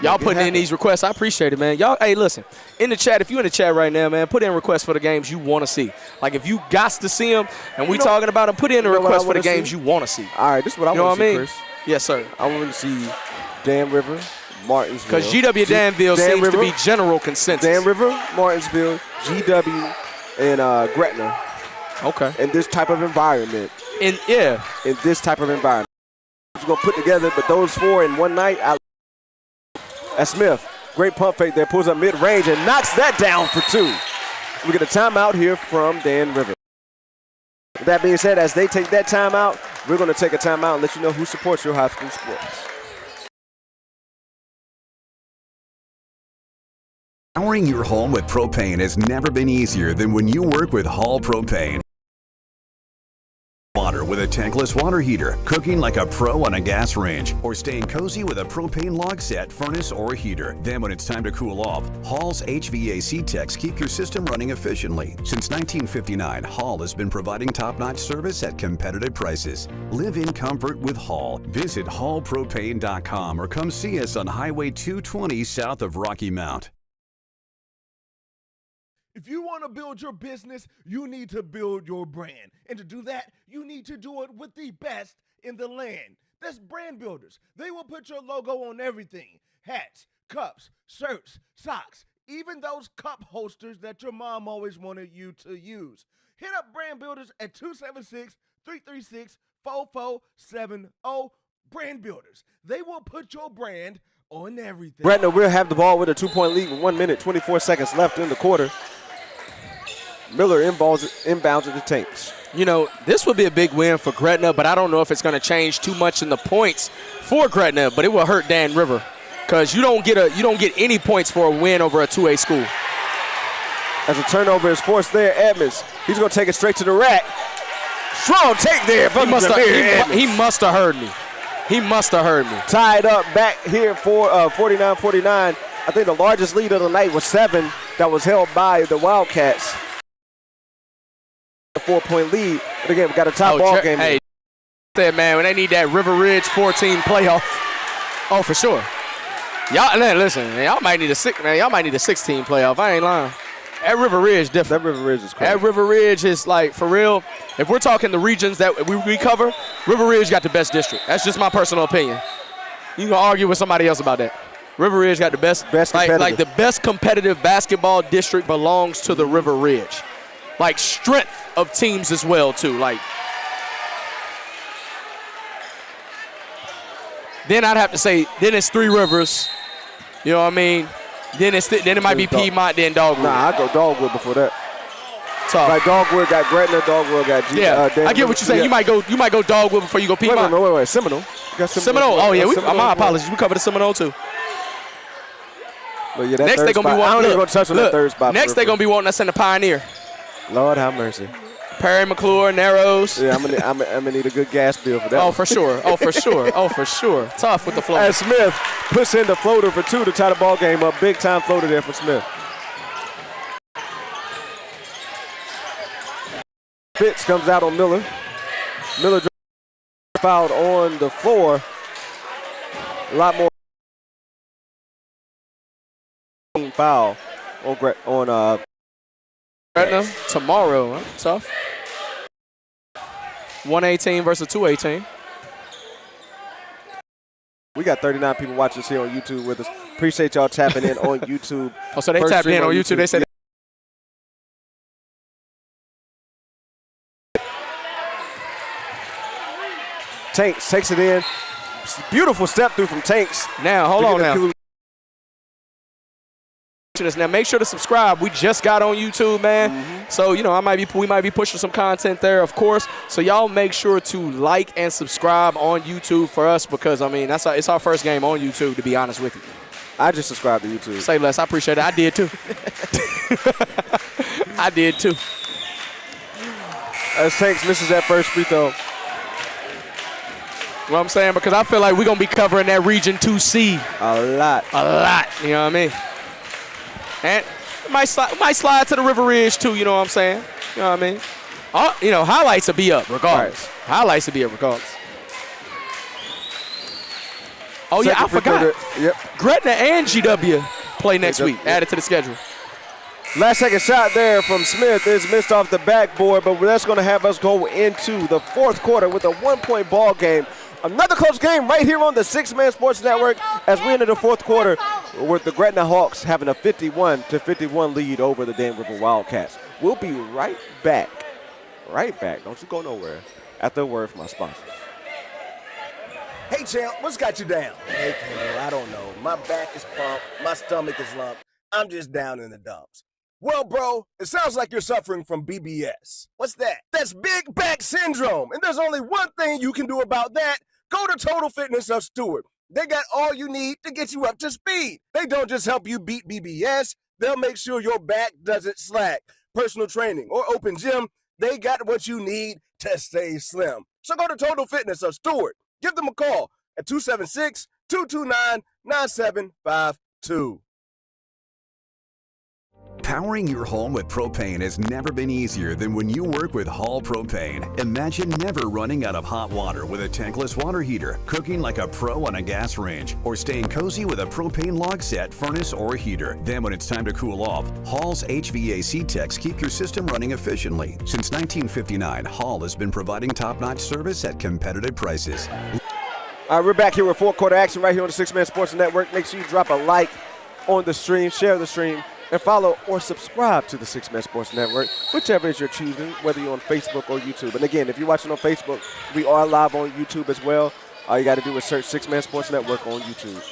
Y'all putting in these requests. I appreciate it, man. Y'all, hey, listen, in the chat, if you're in the chat right now, man, put in requests for the games you want to see. Like, if you got to see them and we talking about them, put in a request for the games you want to see. All right, this is what I want to see, Chris. Yes, sir. I want to see Dan River, Martinsville. Because GW Danville seems to be general consensus. Dan River, Martinsville, GW, and Gretna. Okay. In this type of environment. In this type of environment. We're going to put together, but those 4 in one night, that's Smith. Great pump fake there, pulls up mid-range and knocks that down for 2. We get a timeout here from Dan River. With that being said, as they take that timeout, we're going to take a timeout and let you know who supports your high school sports. Powering your home with propane has never been easier than when you work with Hall Propane. Water with a tankless water heater, cooking like a pro on a gas range, or staying cozy with a propane log set, furnace, or heater. Then when it's time to cool off, Hall's HVAC techs keep your system running efficiently. Since 1959, Hall has been providing top-notch service at competitive prices. Live in comfort with Hall. Visit hallpropane.com or come see us on Highway 220 south of Rocky Mount. If you want to build your business, you need to build your brand. And to do that, you need to do it with the best in the land. That's Brand Builders. They will put your logo on everything. Hats, cups, shirts, socks, even those cup holsters that your mom always wanted you to use. Hit up Brand Builders at 276-336-4470. Brand Builders. They will put your brand on everything. Gretna will have the ball with a 2-point lead with 1 minute, 24 seconds left in the quarter. Miller inbounds at the Tanks. You know, this would be a big win for Gretna, but I don't know if it's going to change too much in the points for Gretna, but it will hurt Dan River because you don't get any points for a win over a 2A school. As a turnover is forced there, Edmonds. He's going to take it straight to the rack. Strong take there from He must have heard me. He must have heard me. Tied up back here for 49-49. I think the largest lead of the night was 7 that was held by the Wildcats. A 4-point lead. But again, we got a top ball game. Hey, man, when they need that River Ridge 14 playoff. Oh, for sure. Y'all, listen, man, y'all might need a 16 playoff. I ain't lying. At River Ridge, different. That River Ridge is crazy. At River Ridge is like, for real, if we're talking the regions that we cover, River Ridge got the best district. That's just my personal opinion. You can argue with somebody else about that. River Ridge got the best like the best competitive basketball district belongs to the River Ridge. Like strength of teams as well too. Like then I'd have to say then it's Three Rivers. You know what I mean? Then it might be Piedmont, then Dogwood. Nah, I go Dogwood before that. Tough. Like Dogwood got Gretna, Dogwood got G. Yeah, I get what you're saying. Yeah. You might go Dogwood before you go Piedmont. Wait. Seminole. Seminole. Oh yeah, my apologies. We covered the Seminole too. But yeah, next they're gonna be wanting. I don't even gonna touch on that third spot. Next they're gonna be wanting us in the Pioneer. Lord have mercy. Perry McClure, Narrows. Yeah, I'm gonna need a good gas bill for that. Oh, for sure. Tough with the floater. As Smith puts in the floater for 2 to tie the ball game up. Big time floater there for Smith. Fitz comes out on Miller. Miller fouled on the floor. A lot more foul on Gretna tomorrow. Huh? Tough. 118 versus 218. We got 39 people watching us here on YouTube with us. Appreciate y'all tapping in on YouTube. Oh, so they tapped in on YouTube. They said. Tanks takes it in. Beautiful step through from Tanks. Now, hold on now. Now make sure to subscribe. We just got on YouTube, man. Mm-hmm. So we might be pushing some content there, of course. So y'all make sure to like and subscribe on YouTube for us because it's our first game on YouTube, to be honest with you. I just subscribed to YouTube. Say less. I appreciate it. I did too. I did too. As Tanks misses that first free throw. What I'm saying, because I feel like we're gonna be covering that Region 2C a lot. You know what I mean? And might slide to the River Ridge too, you know what I'm saying? You know what I mean? Highlights will be up regardless. Right. Highlights will be up regardless. Oh, yeah, I forgot. Yep. Gretna and GW play next week, added to the schedule. Last second shot there from Smith is missed off the backboard, but that's going to have us go into the fourth quarter with a 1-point ball game. Another close game right here on the Six Man Sports Network as we enter the fourth quarter with the Gretna Hawks having a 51-51 lead over the Dan River Wildcats. We'll be right back. Right back. Don't you go nowhere. After a word from my sponsors. Hey, champ, what's got you down? Hey, Kendall, I don't know. My back is pumped. My stomach is lumped. I'm just down in the dumps. Well, bro, it sounds like you're suffering from BBS. What's that? That's big back syndrome, and there's only one thing you can do about that. Go to Total Fitness of Stewart. They got all you need to get you up to speed. They don't just help you beat BBS, they'll make sure your back doesn't slack. Personal training or open gym, they got what you need to stay slim. So go to Total Fitness of Stewart. Give them a call at 276-229-9752. Powering your home with propane has never been easier than when you work with Hall Propane. Imagine never running out of hot water with a tankless water heater, cooking like a pro on a gas range, or staying cozy with a propane log set, furnace, or heater. Then when it's time to cool off, Hall's HVAC techs keep your system running efficiently. Since 1959, Hall has been providing top-notch service at competitive prices. All right, we're back here with fourth quarter action right here on the Six Man Sports Network. Make sure you drop a like on the stream, share the stream, and follow or subscribe to the Six Man Sports Network, whichever is your choosing, whether you're on Facebook or YouTube. And again, if you're watching on Facebook, we are live on YouTube as well. All you got to do is search Six Man Sports Network on YouTube.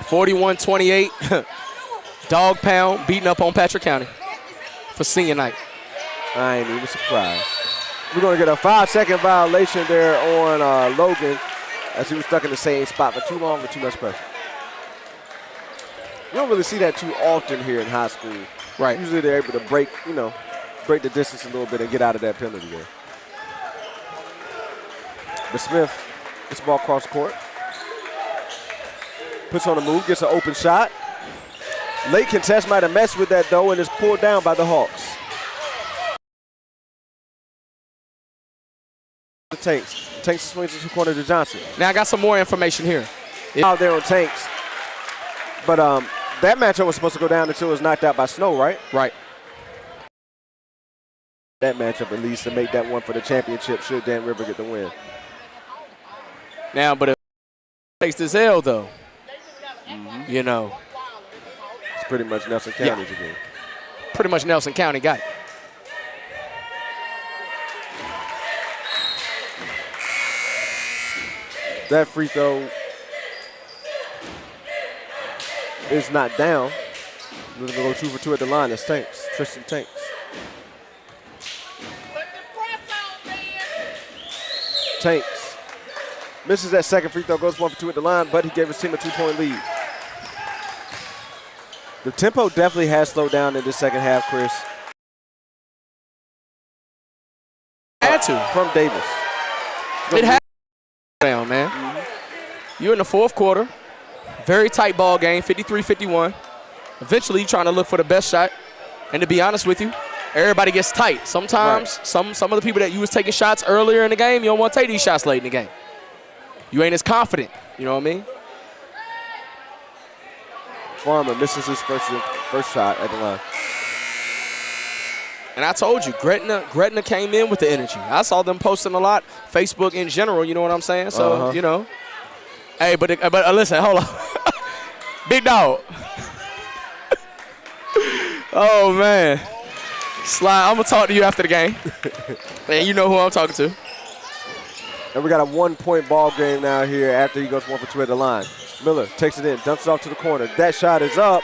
41-28, dog pound, beating up on Patrick County for senior night. I ain't even surprised. We're going to get a 5-second violation there on Logan as he was stuck in the same spot for too long with too much pressure. You don't really see that too often here in high school. Right. Usually they're able to break the distance a little bit and get out of that penalty there. But Smith gets the ball across the court. Puts on a move, gets an open shot. Late contest might have messed with that, though, and is pulled down by the Hawks. The Tanks. Tanks swings into the corner to Johnson. Now I got some more information here. Out there on Tanks. But that matchup was supposed to go down until it was knocked out by Snow, right? Right. That matchup at least to make that one for the championship should Dan River get the win. Now, but if he takes this L, though, you know. It's pretty much Nelson County's again. Pretty much Nelson County got it. That free throw is not down. We're going to go 2 for 2 at the line. It's Tanks. Tristan Tanks. Tanks misses that second free throw, goes 1 for 2 at the line, but he gave his team a 2-point lead. The tempo definitely has slowed down in this second half, Chris. Had to. From Davis. It had to down, man. You're in the fourth quarter. Very tight ball game, 53-51. Eventually, you're trying to look for the best shot. And to be honest with you, everybody gets tight. Sometimes, some of the people that you was taking shots earlier in the game, you don't want to take these shots late in the game. You ain't as confident. You know what I mean? Farmer misses his first shot at the line. And I told you, Gretna came in with the energy. I saw them posting a lot, Facebook in general, you know what I'm saying? So, you know. Hey, but listen, hold on. Big dog. Oh, man. Sly, I'm going to talk to you after the game. And you know who I'm talking to. And we got a 1-point ball game now here after he goes 1 for 2 at the line. Miller takes it in, dumps it off to the corner. That shot is up,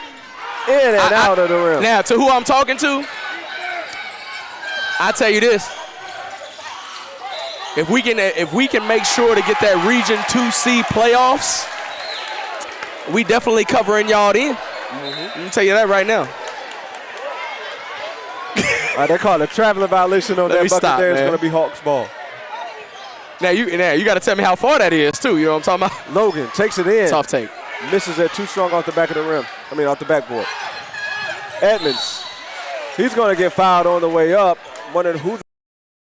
in and out of the rim. Now, to who I'm talking to, I tell you this. If we can make sure to get that Region 2C playoffs, we definitely covering y'all in. Let me tell you that right now. All right, they call it a traveling violation on that bucket there. It's going to be Hawks ball. Now you got to tell me how far that is, too. You know what I'm talking about? Logan takes it in. Tough take. Misses it too strong off the back of the rim. Off the backboard. Edmonds, he's going to get fouled on the way up. Wondering who's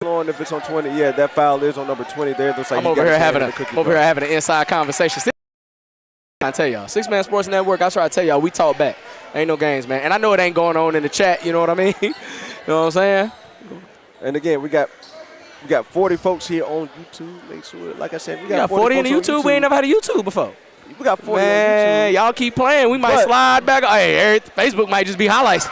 on if it's on 20. Yeah, that foul is on number 20 there. Looks like I'm over here having an inside conversation. I tell y'all, Six Man Sports Network, I try to tell y'all, we talk back. Ain't no games, man. And I know it ain't going on in the chat, you know what I mean? You know what I'm saying? And again, we got 40 folks here on YouTube. Make sure, like I said, we got 40 in the YouTube. We ain't never had a YouTube before. We got 40 man, on YouTube. Y'all keep playing. We might slide back. Hey, Facebook might just be highlights.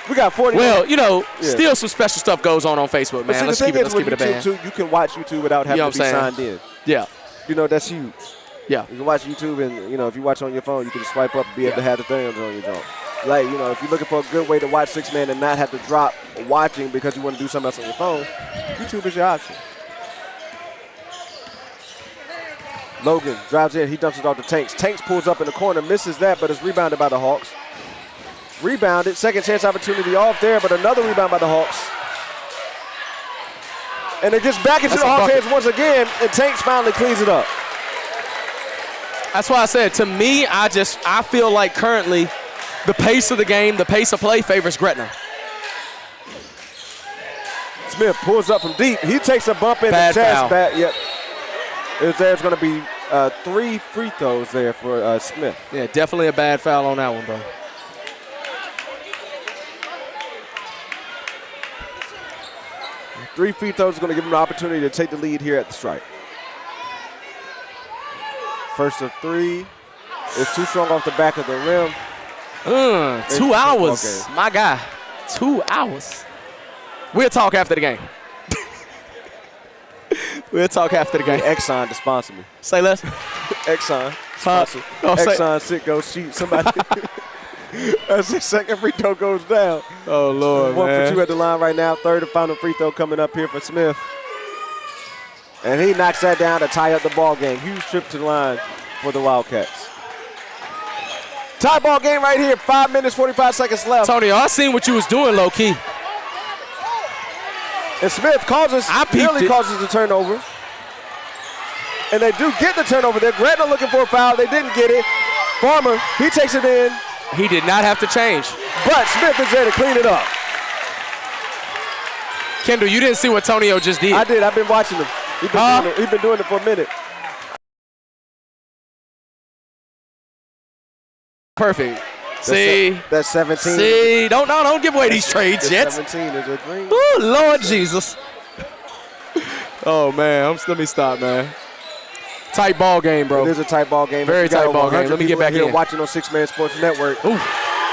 We got 40. Well, still some special stuff goes on Facebook, man. Let's keep it a band. You can watch YouTube without having to be signed in. Yeah. That's huge. Yeah. You can watch YouTube and, if you watch on your phone, you can just swipe up and be able to have the thumbs on your joint. Like, if you're looking for a good way to watch Six Man and not have to drop watching because you want to do something else on your phone, YouTube is your option. Logan drives in. He dumps it off to Tanks. Tanks pulls up in the corner, misses that, but is rebounded by the Hawks. Rebounded. Second chance opportunity off there, but another rebound by the Hawks. And it gets back into the Hawks' hands once again, and Tanks finally cleans it up. That's why I said, to me, I feel like currently the pace of the game, the pace of play favors Gretna. Smith pulls up from deep. He takes a bump in Bad the chest. foul. Yep. There's going to be 3 free throws there for Smith. Yeah, definitely a bad foul on that one, bro. Three free throws is going to give him an opportunity to take the lead here at the strike. First of 3 is too strong off the back of the rim. 2 hours, my guy. 2 hours. We'll talk after the game. We'll talk after the game. Exxon to sponsor me. Say less. Exxon sponsor. Exxon sit go shoot somebody. As the second free throw goes down. Oh, Lord, 1 man. for 2 at the line right now. Third and final free throw coming up here for Smith. And he knocks that down to tie up the ball game. Huge trip to the line for the Wildcats. Tie ball game right here. 5 minutes, 45 seconds left. Tony, I seen what you was doing low-key. And Smith nearly causes the turnover. And they do get the turnover there. Gretna looking for a foul. They didn't get it. Farmer, he takes it in. He did not have to change. But Smith is there to clean it up. Kendall, you didn't see what Tonio just did. I did. I've been watching him. He's been doing it for a minute. Perfect. See? That's 17. See? Don't give away these trades, Jets. 17 is a dream. Oh, Lord Jesus. Oh, man. Let me stop, man. Tight ball game, bro. It is a tight ball game. Very tight ball game. Let me get back here in. Watching on Six Man Sports Network. Ooh.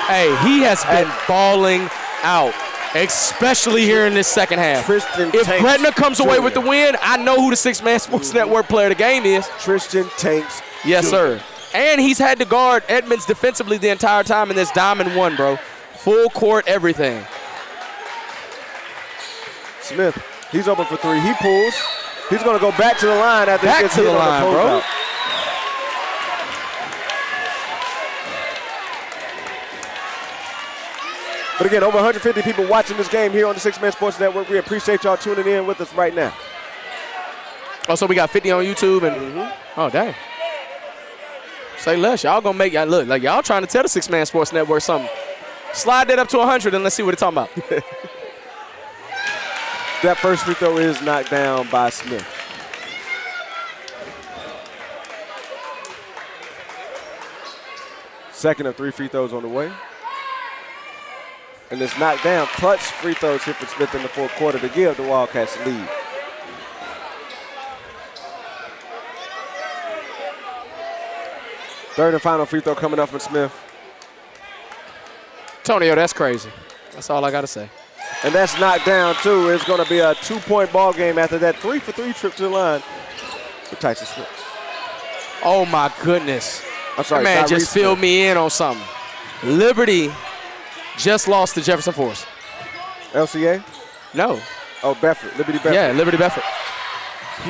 Hey, he has been balling out, especially here in this second half. If Gretna comes away with the win, I know who the Six Man Sports Network player of the game is. Tristan Tanks. Yes, sir. And he's had to guard Edmonds defensively the entire time in this diamond one, bro. Full court, everything. Smith, he's open for 3. He pulls. He's going to go back to the line after he gets hit on the closeout. Bro. But again, over 150 people watching this game here on the Six Man Sports Network. We appreciate y'all tuning in with us right now. Oh, so we got 50 on YouTube and oh, dang. Say less. Y'all gonna make y'all look like y'all trying to tell the Six Man Sports Network something. Slide that up to 100 and let's see what they're talking about. That first free throw is knocked down by Smith. Second of 3 free throws on the way. And it's knocked down. Clutch free throws here for Smith in the fourth quarter to give the Wildcats the lead. Third and final free throw coming up from Smith. Tonio, that's crazy. That's all I got to say. And that's knocked down, too. It's going to be a 2-point ball game after that 3 for 3 trip to the line for Tyson Smith. Oh, my goodness. I'm sorry. That man just filled me in on something. Liberty just lost to Jefferson Forest. LCA? No. Oh, Bedford. Liberty Bedford. Yeah, Liberty Bedford.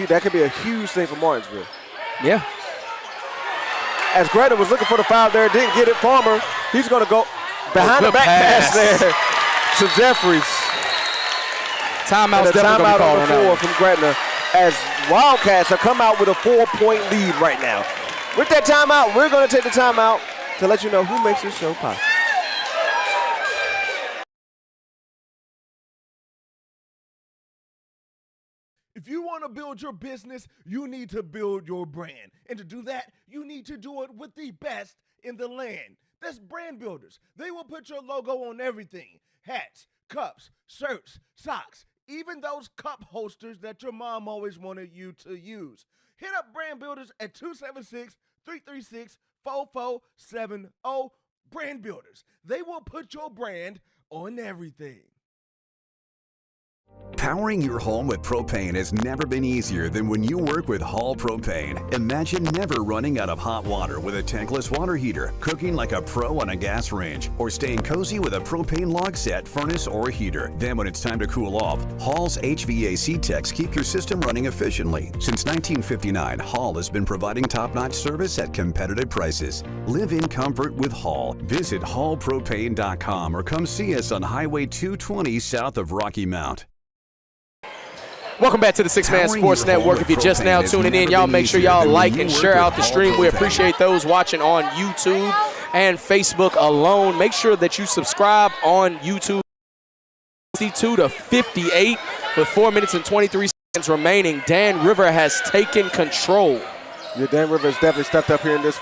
That could be a huge thing for Martinsville. Yeah. As Gretna was looking for the foul there, didn't get it. Farmer, he's going to go behind the back pass there to Jeffries. Timeout's definitely timeout on the floor from Gretna as Wildcats have come out with a 4-point lead right now. With that timeout, we're going to take the timeout to let you know who makes this show possible. If If you want to build your business, you need to build your brand. And to do that, you need to do it with the best in the land. That's Brand Builders. They will put your logo on everything. Hats, cups, shirts, socks, even those cup holsters that your mom always wanted you to use. Hit up Brand Builders at 276-336-4470. Brand Builders. They will put your brand on everything. Powering your home with propane has never been easier than when you work with Hall Propane. Imagine never running out of hot water with a tankless water heater, cooking like a pro on a gas range, or staying cozy with a propane log set, furnace, or heater. Then when it's time to cool off, Hall's HVAC techs keep your system running efficiently. Since 1959, Hall has been providing top-notch service at competitive prices. Live in comfort with Hall. Visit hallpropane.com or come see us on Highway 220 south of Rocky Mount. Welcome back to the Six Man Sports Network. If you're just now tuning in, y'all make sure y'all like and share out the stream. We appreciate those watching on YouTube and Facebook alone. Make sure that you subscribe on YouTube. 62 to 58 with 4 minutes and 23 seconds remaining. Dan River has taken control. Yeah, Dan River has definitely stepped up here in this.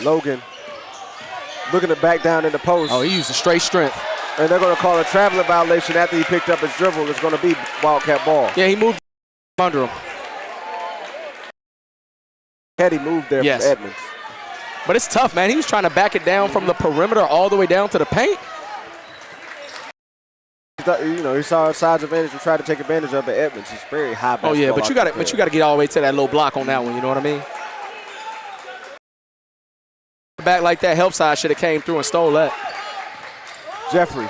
Logan looking to back down in the post. Oh, he used a straight strength. And they're going to call a traveling violation after he picked up his dribble. It's going to be Wildcat ball. Yeah, he moved under him. Had he moved there from Edmonds. But it's tough, man. He was trying to back it down from the perimeter all the way down to the paint. You know, he saw a size advantage and tried to take advantage of the Edmonds. He's very high. Oh yeah, but you got to get all the way to that low block on that one. You know what I mean? Back like that, help side should have came through and stole that. Jeffries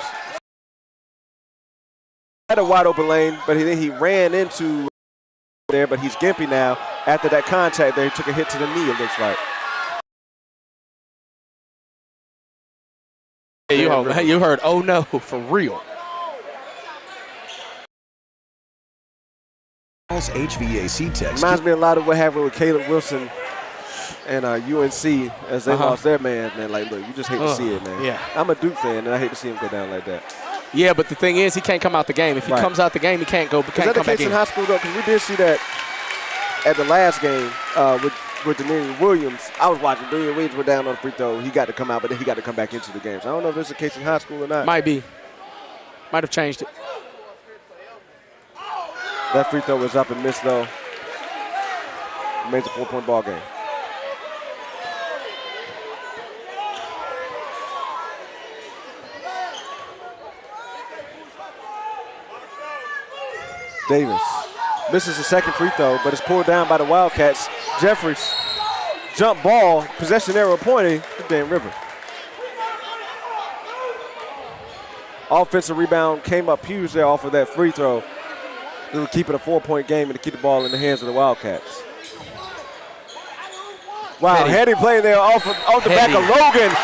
had a wide open lane, but then he ran into there, but he's gimpy now. After that contact there, he took a hit to the knee, it looks like. Hey, you heard, oh no, for real. HVAC text. Reminds me a lot of what happened with Caleb Wilson and UNC as they lost their man. Like, look, you just hate to see it, man. Yeah. I'm a Duke fan, and I hate to see him go down like that. Yeah, but the thing is, he can't come out the game. If he comes out the game, he can't go. Is that the case in high school, though? Because we did see that at the last game with Demarion Williams. I was watching. Demarion Williams went down on the free throw. He got to come out, but then he got to come back into the game. So I don't know if this is the case in high school or not. Might be. Might have changed it. That free throw was up and missed, though. Made the 4-point ball game. Davis misses the second free throw, but it's pulled down by the Wildcats. Jeffries, jump ball, possession arrow pointing to Dan River. Offensive rebound came up huge there off of that free throw. They would keep it a 4-point game and to keep the ball in the hands of the Wildcats. Wow, Heady playing there off the back of Logan.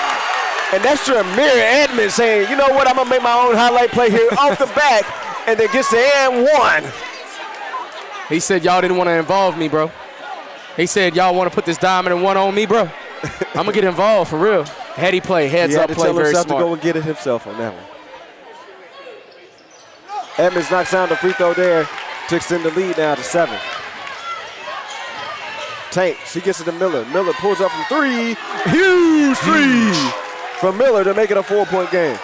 And that's Jameer Edmonds saying, you know what, I'm going to make my own highlight play here off the back. And then gets the and one. He said, y'all didn't want to involve me, bro. He said, y'all want to put this diamond and one on me, bro. I'm going to get involved for real. Heady play, heads up play, very smart. He had to go and get it himself on that one. Edmonds knocks down the free throw there to extend the lead now to 7. Tanks, he gets it to Miller. Miller pulls up from 3. Huge 3 from Miller to make it a 4-point game.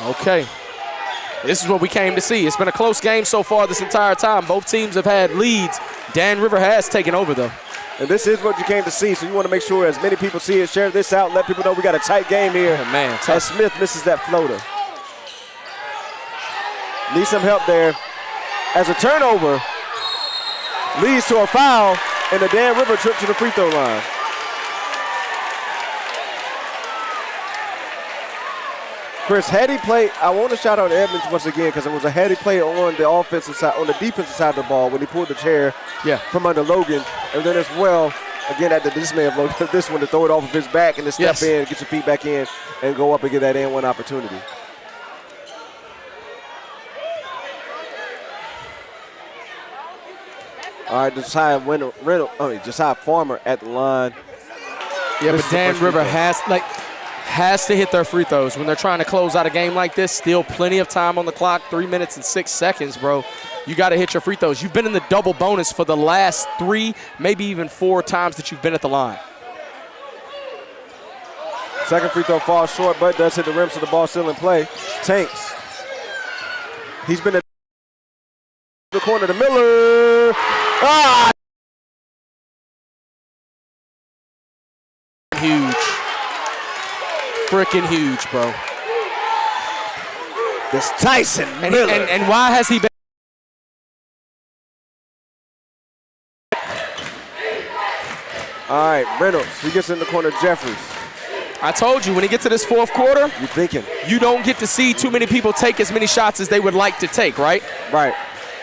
Okay. This is what we came to see. It's been a close game so far this entire time. Both teams have had leads. Dan River has taken over, though. And this is what you came to see, so you want to make sure as many people see it, share this out, let people know we got a tight game here. Oh, man, as Smith misses that floater. Needs some help there. As a turnover leads to a foul, and the Dan River trip to the free throw line. Chris, heady play. I want to shout out Edmonds once again because it was a heady play on the offensive side, on the defensive side of the ball when he pulled the chair from under Logan. And then as well, again, at the dismay of Logan, this one to throw it off of his back and to step in, get your feet back in, and go up and get that and one opportunity. All right, Josiah Farmer at the line. Yeah, but Dan River has, has to hit their free throws when they're trying to close out a game like this. Still plenty of time on the clock, 3 minutes and 6 seconds, bro. You got to hit your free throws. You've been in the double bonus for the last 3, maybe even 4 times that you've been at the line. Second free throw falls short, but does hit the rim, so the ball still in play. Tanks. He's been in the corner to Miller. Ah! Huge. Freaking huge, bro. This Tyson Miller. And why has he been? All right, Reynolds. He gets in the corner, Jeffries. I told you, when he gets to this fourth quarter, You thinking. you don't get to see too many people take as many shots as they would like to take, right? Right.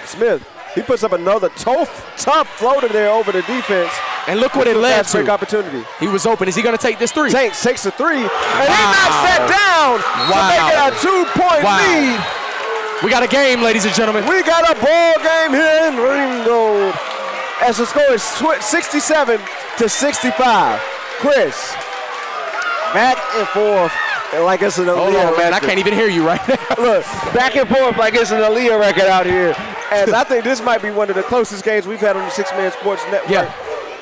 Smith, he puts up another tough floater there over the defense. And look what it led Fast break to. opportunity. He was open. Is he going to take this three? Tanks takes a 3, and he knocks that down to make it a 2-point lead. We got a game, ladies and gentlemen. We got a ball game here in Ringgold. As the score is 67 to 65. Chris, back and forth like it's an Aaliyah Hold on, man. I record. can't even hear you right now. Look, back and forth like it's an Aaliyah record out here. As I think this might be one of the closest games we've had on the 6-Man Sports Network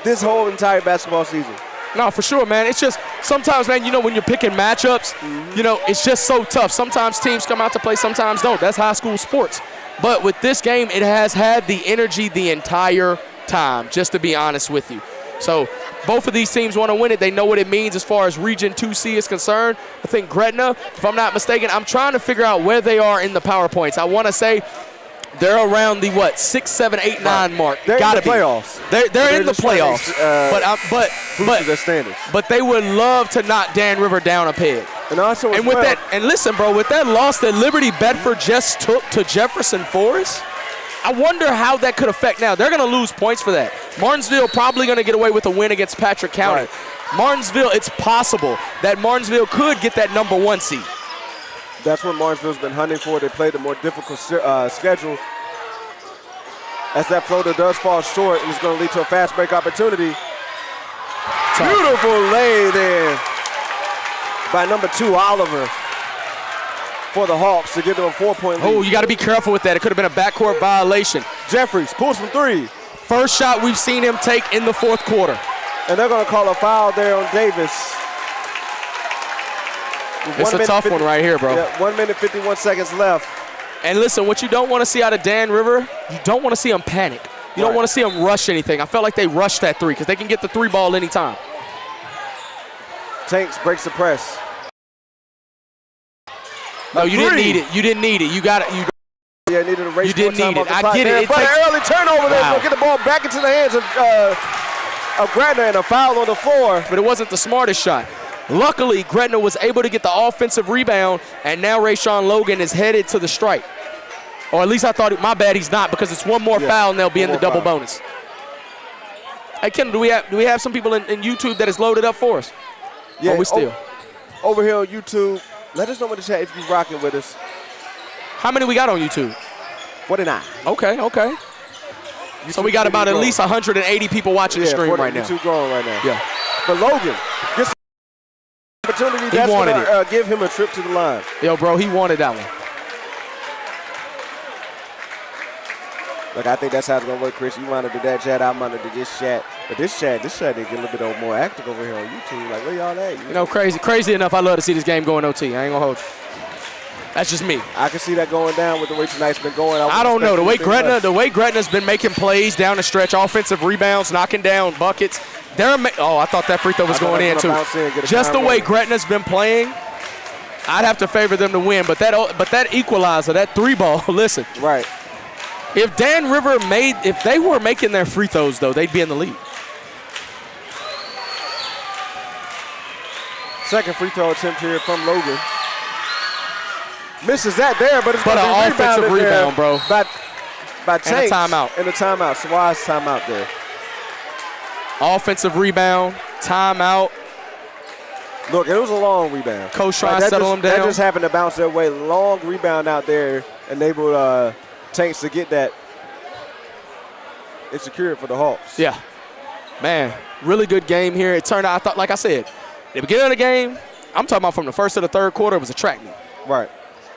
this whole entire basketball season. No, for sure, man. It's just sometimes, man, you know, when you're picking matchups, you know, it's just so tough. Sometimes teams come out to play, sometimes don't. That's high school sports. But with this game, it has had the energy the entire time, just to be honest with you. So both of these teams want to win it. They know what it means as far as Region 2C is concerned. I think Gretna, if I'm not mistaken, I'm trying to figure out where they are in the PowerPoints. I want to say they're around the, 6, 7, 8, 9 mark. They're Gotta in the be. playoffs. They're in the playoffs. Boosted their standards. But they would love to knock Dan River down a peg. And also, And with that, and listen, bro, with that loss that Liberty Bedford just took to Jefferson Forest, I wonder how that could affect now. They're going to lose points for that. Martinsville probably going to get away with a win against Patrick County. Right. Martinsville, it's possible that Martinsville could get that number 1 seed. That's what Martinsville's been hunting for. They played a more difficult schedule. As that floater does fall short, and it's going to lead to a fast break opportunity. Tough. Beautiful lay there by number 2, Oliver, for the Hawks to get them a 4-point lead. Oh, you got to be careful with that. It could have been a backcourt violation. Jeffries pulls from 3. First shot we've seen him take in the fourth quarter. And they're going to call a foul there on Davis. It's a tough one right here, bro. Yeah, 1 minute, 51 seconds left. And listen, what you don't want to see out of Dan River, you don't want to see him panic. You don't want to see him rush anything. I felt like they rushed that 3 because they can get the 3 ball anytime. Tanks breaks the press. No, you didn't need it. You didn't need it. You got it. Yeah, needed a race. You didn't need it. I get it. But an early turnover there. We'll get the ball back into the hands of Gretna, and a foul on the floor. But it wasn't the smartest shot. Luckily, Gretna was able to get the offensive rebound, and now Rayshawn Logan is headed to the strike. Or at least I thought, my bad, he's not, because it's one more foul and they'll be in the double bonus. Hey, Kendall, do we have some people in YouTube that is loaded up for us? Yeah, we still? Over here on YouTube, let us know in the chat if you're rocking with us. How many we got on YouTube? 49. Okay. So we got about at least 180 people watching the stream right now. YouTube growing right now. Yeah. But Logan gets the opportunity. That's wanted going to give him a trip to the line. Yo, bro, he wanted that one. Look, I think that's how it's going to work, Chris. You monitored that chat, I monitored this chat. But this chat, they get a little bit more active over here on YouTube. Like, where y'all at? You know, crazy enough, I love to see this game go in OT. I ain't going to hold you. That's just me. I can see that going down with the way tonight's been going. I don't know. The way Gretna's been making plays down the stretch, offensive rebounds, knocking down buckets. I thought that free throw was going in, too. Just the way Gretna's been playing, I'd have to favor them to win. But that equalizer, that 3 ball, listen. Right. If Dan River if they were making their free throws, though, they'd be in the lead. Second free throw attempt here from Logan. Misses that there, but it's going to be an offensive rebound, bro. By Tanks. And a timeout. And a timeout. Swaz timeout there. Offensive rebound, timeout. Look, it was a long rebound. Coach trying to settle him down. That just happened to bounce their way. Long rebound out there, enabled Tanks to get that. It's secured for the Hawks. Yeah. Man, really good game here. It turned out, like I said, at the beginning of the game, I'm talking about from the first to the third quarter, it was a track meet. Right.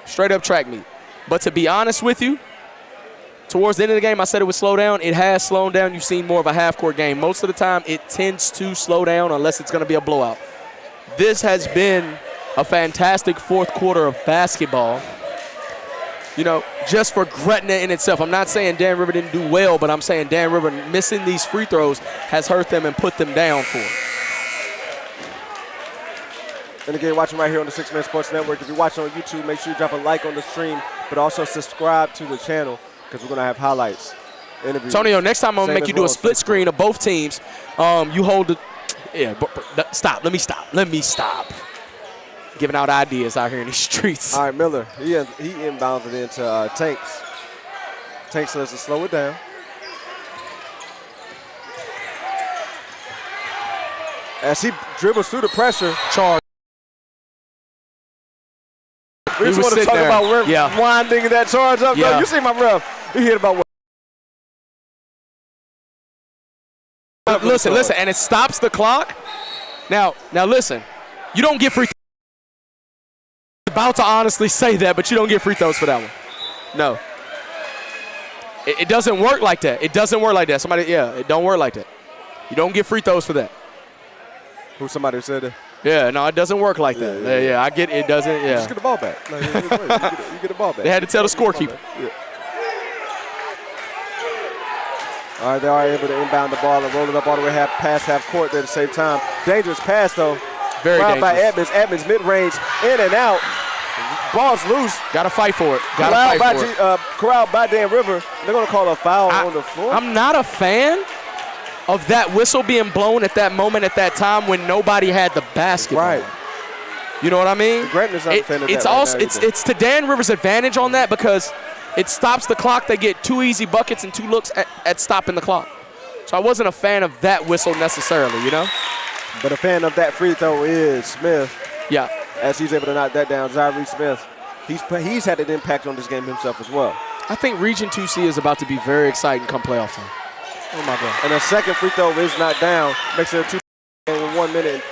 Straight up track meet. But to be honest with you, towards the end of the game, I said it would slow down. It has slowed down. You've seen more of a half-court game. Most of the time, it tends to slow down unless it's going to be a blowout. This has been a fantastic fourth quarter of basketball. You know, just for Gretna in itself. I'm not saying Dan River didn't do well, but I'm saying Dan River missing these free throws has hurt them and put them down for it. And again, watching right here on the 6 Man Sports Network. If you're watching on YouTube, make sure you drop a like on the stream, but also subscribe to the channel because we're going to have highlights, interviews. Antonio, next time I'm going to make you do a split screen of both teams. You hold the – yeah, stop. Let me stop. Giving out ideas out here in these streets. All right, Miller, he inbounds it into Tanks. Tanks says to slow it down. As he dribbles through the pressure. Charge. We just want to talk about winding that charge up. Yeah. No, you see my ref. You hear about what? Listen, and it stops the clock. Now listen, you don't get free throws. I'm about to honestly say that, but you don't get free throws for that one. No. It doesn't work like that. It doesn't work like that. It don't work like that. You don't get free throws for that. Who somebody said that? Yeah, no, it doesn't work like that. Yeah, I get it. It doesn't, yeah. Just get the ball back. Like, you get the ball back. They had to tell the scorekeeper. Yeah. All right, they are able to inbound the ball and roll it up all the way past half court there at the same time. Dangerous pass, though. Very dangerous. By Edmonds. Edmonds mid-range, in and out. Ball's loose. Got to fight for it. Corralled by Dan River. They're going to call a foul on the floor. I'm not a fan of that whistle being blown at that moment, at that time when nobody had the basketball. Right. You know what I mean? Gretna's not a fan of it's that also right now it's to Dan River's advantage on that because it stops the clock. They get 2 easy buckets and 2 looks at stopping the clock. So I wasn't a fan of that whistle necessarily, you know? But a fan of that free throw is Smith. Yeah. As he's able to knock that down, Zyree Smith. He's had an impact on this game himself as well. I think Region 2C is about to be very exciting come playoff time. Oh, my God. And a second free throw is not down. Makes it a 2 game with 1 minute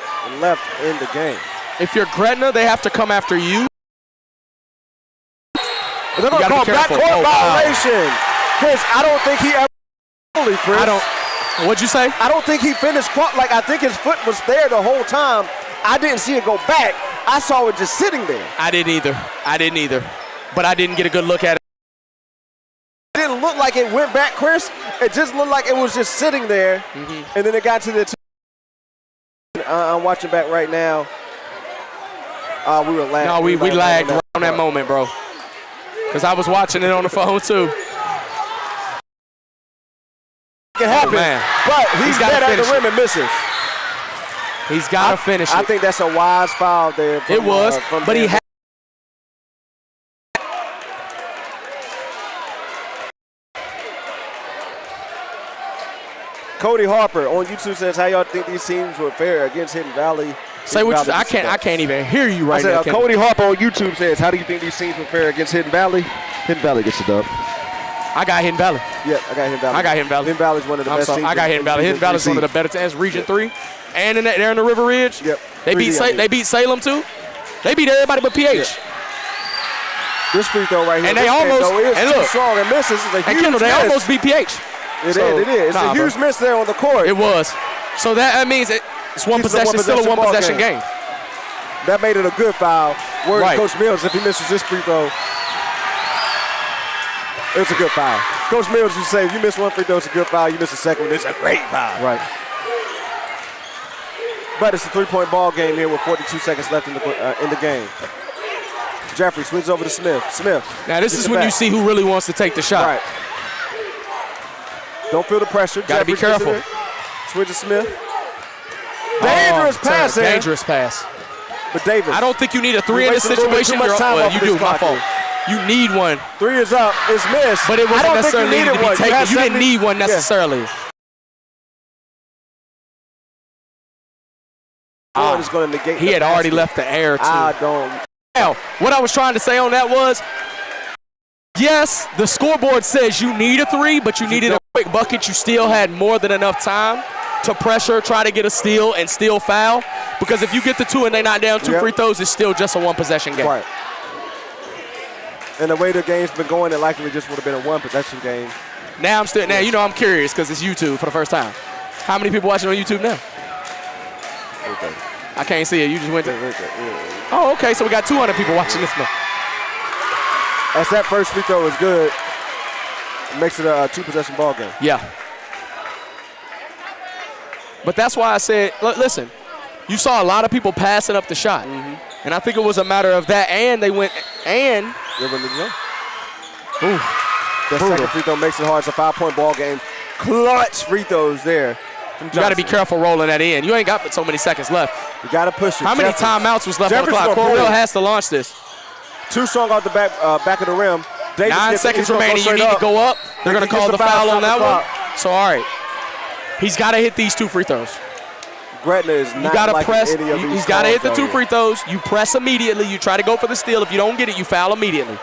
left in the game. If you're Gretna, they have to come after you. They're going to call backcourt violation. Chris, I don't think he ever fully, Chris. What'd you say? I don't think he finished like I think his foot was there the whole time. I didn't see it go back. I saw it just sitting there. I didn't either. But I didn't get a good look at it. It didn't look like it went back, Chris. It just looked like it was just sitting there. And then it got to the I'm watching back right now. We were lagging. No, we lagged around that moment, bro. Because I was watching it on the phone, too. It can happen, but he's dead at the rim and misses. He's got to finish it. I think that's a wise foul there. It was, but he had. Cody Harper on YouTube says, "How y'all think these teams were fair against Hidden Valley?" Say what I can't even hear you right now. Cody Harper on YouTube says, "How do you think these teams were fair against Hidden Valley?" Hidden Valley gets the dub. I got Hidden Valley. Yeah, I got Hidden Valley. Hidden Valley's one of the best teams. I got Hidden Valley. Hidden Valley's one of the better teams. Region 3, and they're in the River Ridge. Yep. They beat Salem too. They beat everybody but PH. Yeah. This free throw right here. And they almost too strong and misses. And Kendall, they almost beat PH. It is. It's a huge miss there on the court. It was. So that means it's one possession, still a one-possession game. That made it a good foul. Word to Coach Mills, if he misses this free throw, it's a good foul. Coach Mills used to say, if you miss one free throw, it's a good foul. You miss a second one, it's a great foul. Right. But it's a 3-point ball game here with 42 seconds left in the game. Jeffrey swings over to Smith. Now this is when you see who really wants to take the shot. Right. Don't feel the pressure. Got to be careful. Switch to Smith. Dangerous pass there. Dangerous pass. But Davis. I don't think you need a 3 in this situation. You do. My fault. You need one. 3 is up. It's missed. But it wasn't necessarily needed to be taken. You didn't need one necessarily. Is going to negate he had already left the air, too. Now, what I was trying to say on that was, yes, the scoreboard says you need a 3, but you needed a quick bucket. You still had more than enough time. to pressure, try to get a steal, and still foul. Because if you get the 2 and they knock down 2 free throws, it's still just a one-possession game. Right. And the way the game's been going, it likely just would have been a one-possession game. Now I'm curious because it's YouTube for the first time. How many people watching on YouTube now? Okay. I can't see it. You just went to. Oh, okay. So we got 200 people watching this one. As that first free throw is good, it makes it a 2-possession ball game. Yeah. But that's why I said, listen, you saw a lot of people passing up the shot. And I think it was a matter of that, and they went, and. They went to the zone. Ooh. The second free throw makes it hard. It's a 5-point ball game. Clutch free throws there. You got to be careful rolling that in. You ain't got but so many seconds left. You got to push it. How many timeouts was left on the clock? Corwell has to launch this. 2 strong off the back of the rim. Davis 9 seconds remaining. You need to go up. They're going to call the foul on that one. So, all right. He's got to hit these 2 free throws. Gretna is not like press. any of these. He's got to hit the 2 free throws. You press immediately. You try to go for the steal. If you don't get it, you foul immediately.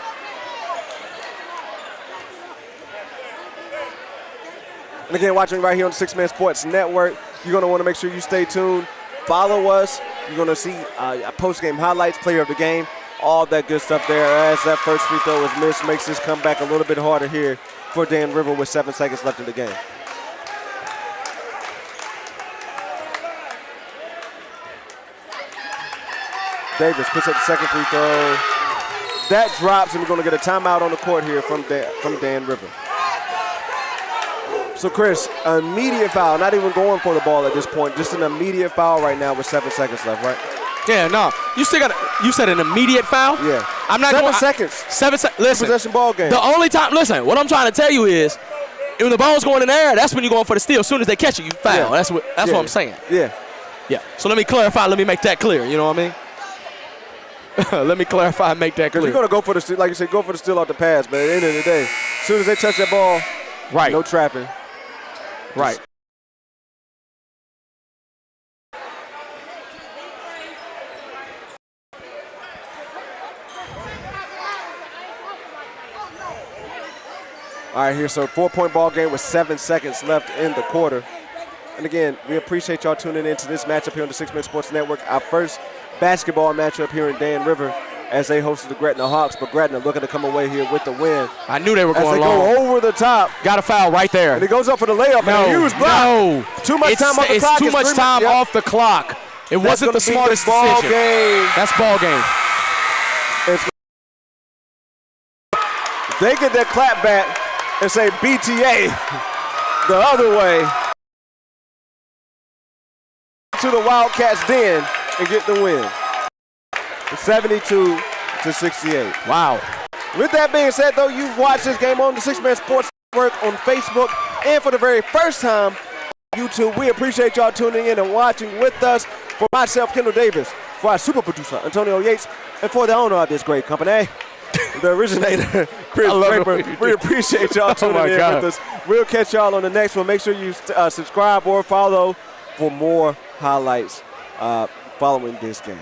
And again, watching right here on the 6-Man Sports Network, you're going to want to make sure you stay tuned. Follow us. You're going to see post-game highlights, player of the game, all that good stuff there. As that first free throw was missed, makes this comeback a little bit harder here for Dan River with 7 seconds left in the game. Davis puts up the second free throw. That drops, and we're going to get a timeout on the court here from Dan River. So, Chris, immediate foul, not even going for the ball at this point, just an immediate foul right now with 7 seconds left, right? Yeah, no. You said an immediate foul? Yeah. I'm not 7 seconds. 7 seconds. Listen. Possession ball game. The only time, listen, what I'm trying to tell you is, when the ball's going in the air, that's when you're going for the steal. As soon as they catch it, you foul. Yeah. That's what I'm saying. Yeah. Yeah. So let me clarify, let me make that clear. You know what I mean? Let me clarify and make that clear. Because you're going to go for the steal, like you said, go for the steal off the pass, but at the end of the day, as soon as they touch that ball, right. No trapping. Right. All right, here, so 4-point ball game with 7 seconds left in the quarter. And again, we appreciate y'all tuning into this matchup here on the 6-Man Sports Network. Our first basketball matchup here in Dan River as they hosted the Gretna Hawks, but Gretna looking to come away here with the win. I knew they were going long. As they go over the top. Got a foul right there. And he goes up for the layup. No, and a huge block. No. Too much time off the clock. It's too much time off the clock. It wasn't the smartest ball decision. Game. That's ball game. They get that clap back and say BTA the other way to the Wildcats den and get the win. 72-68. Wow. With that being said, though, you've watched this game on the 6-Man Sports Network on Facebook and for the very first time on YouTube. We appreciate y'all tuning in and watching with us. For myself, Kendall Davis, for our super producer, Antonio Yates, and for the owner of this great company, the originator, Chris Draper. We appreciate y'all tuning in with us. We'll catch y'all on the next one. Make sure you subscribe or follow for more highlights following this game.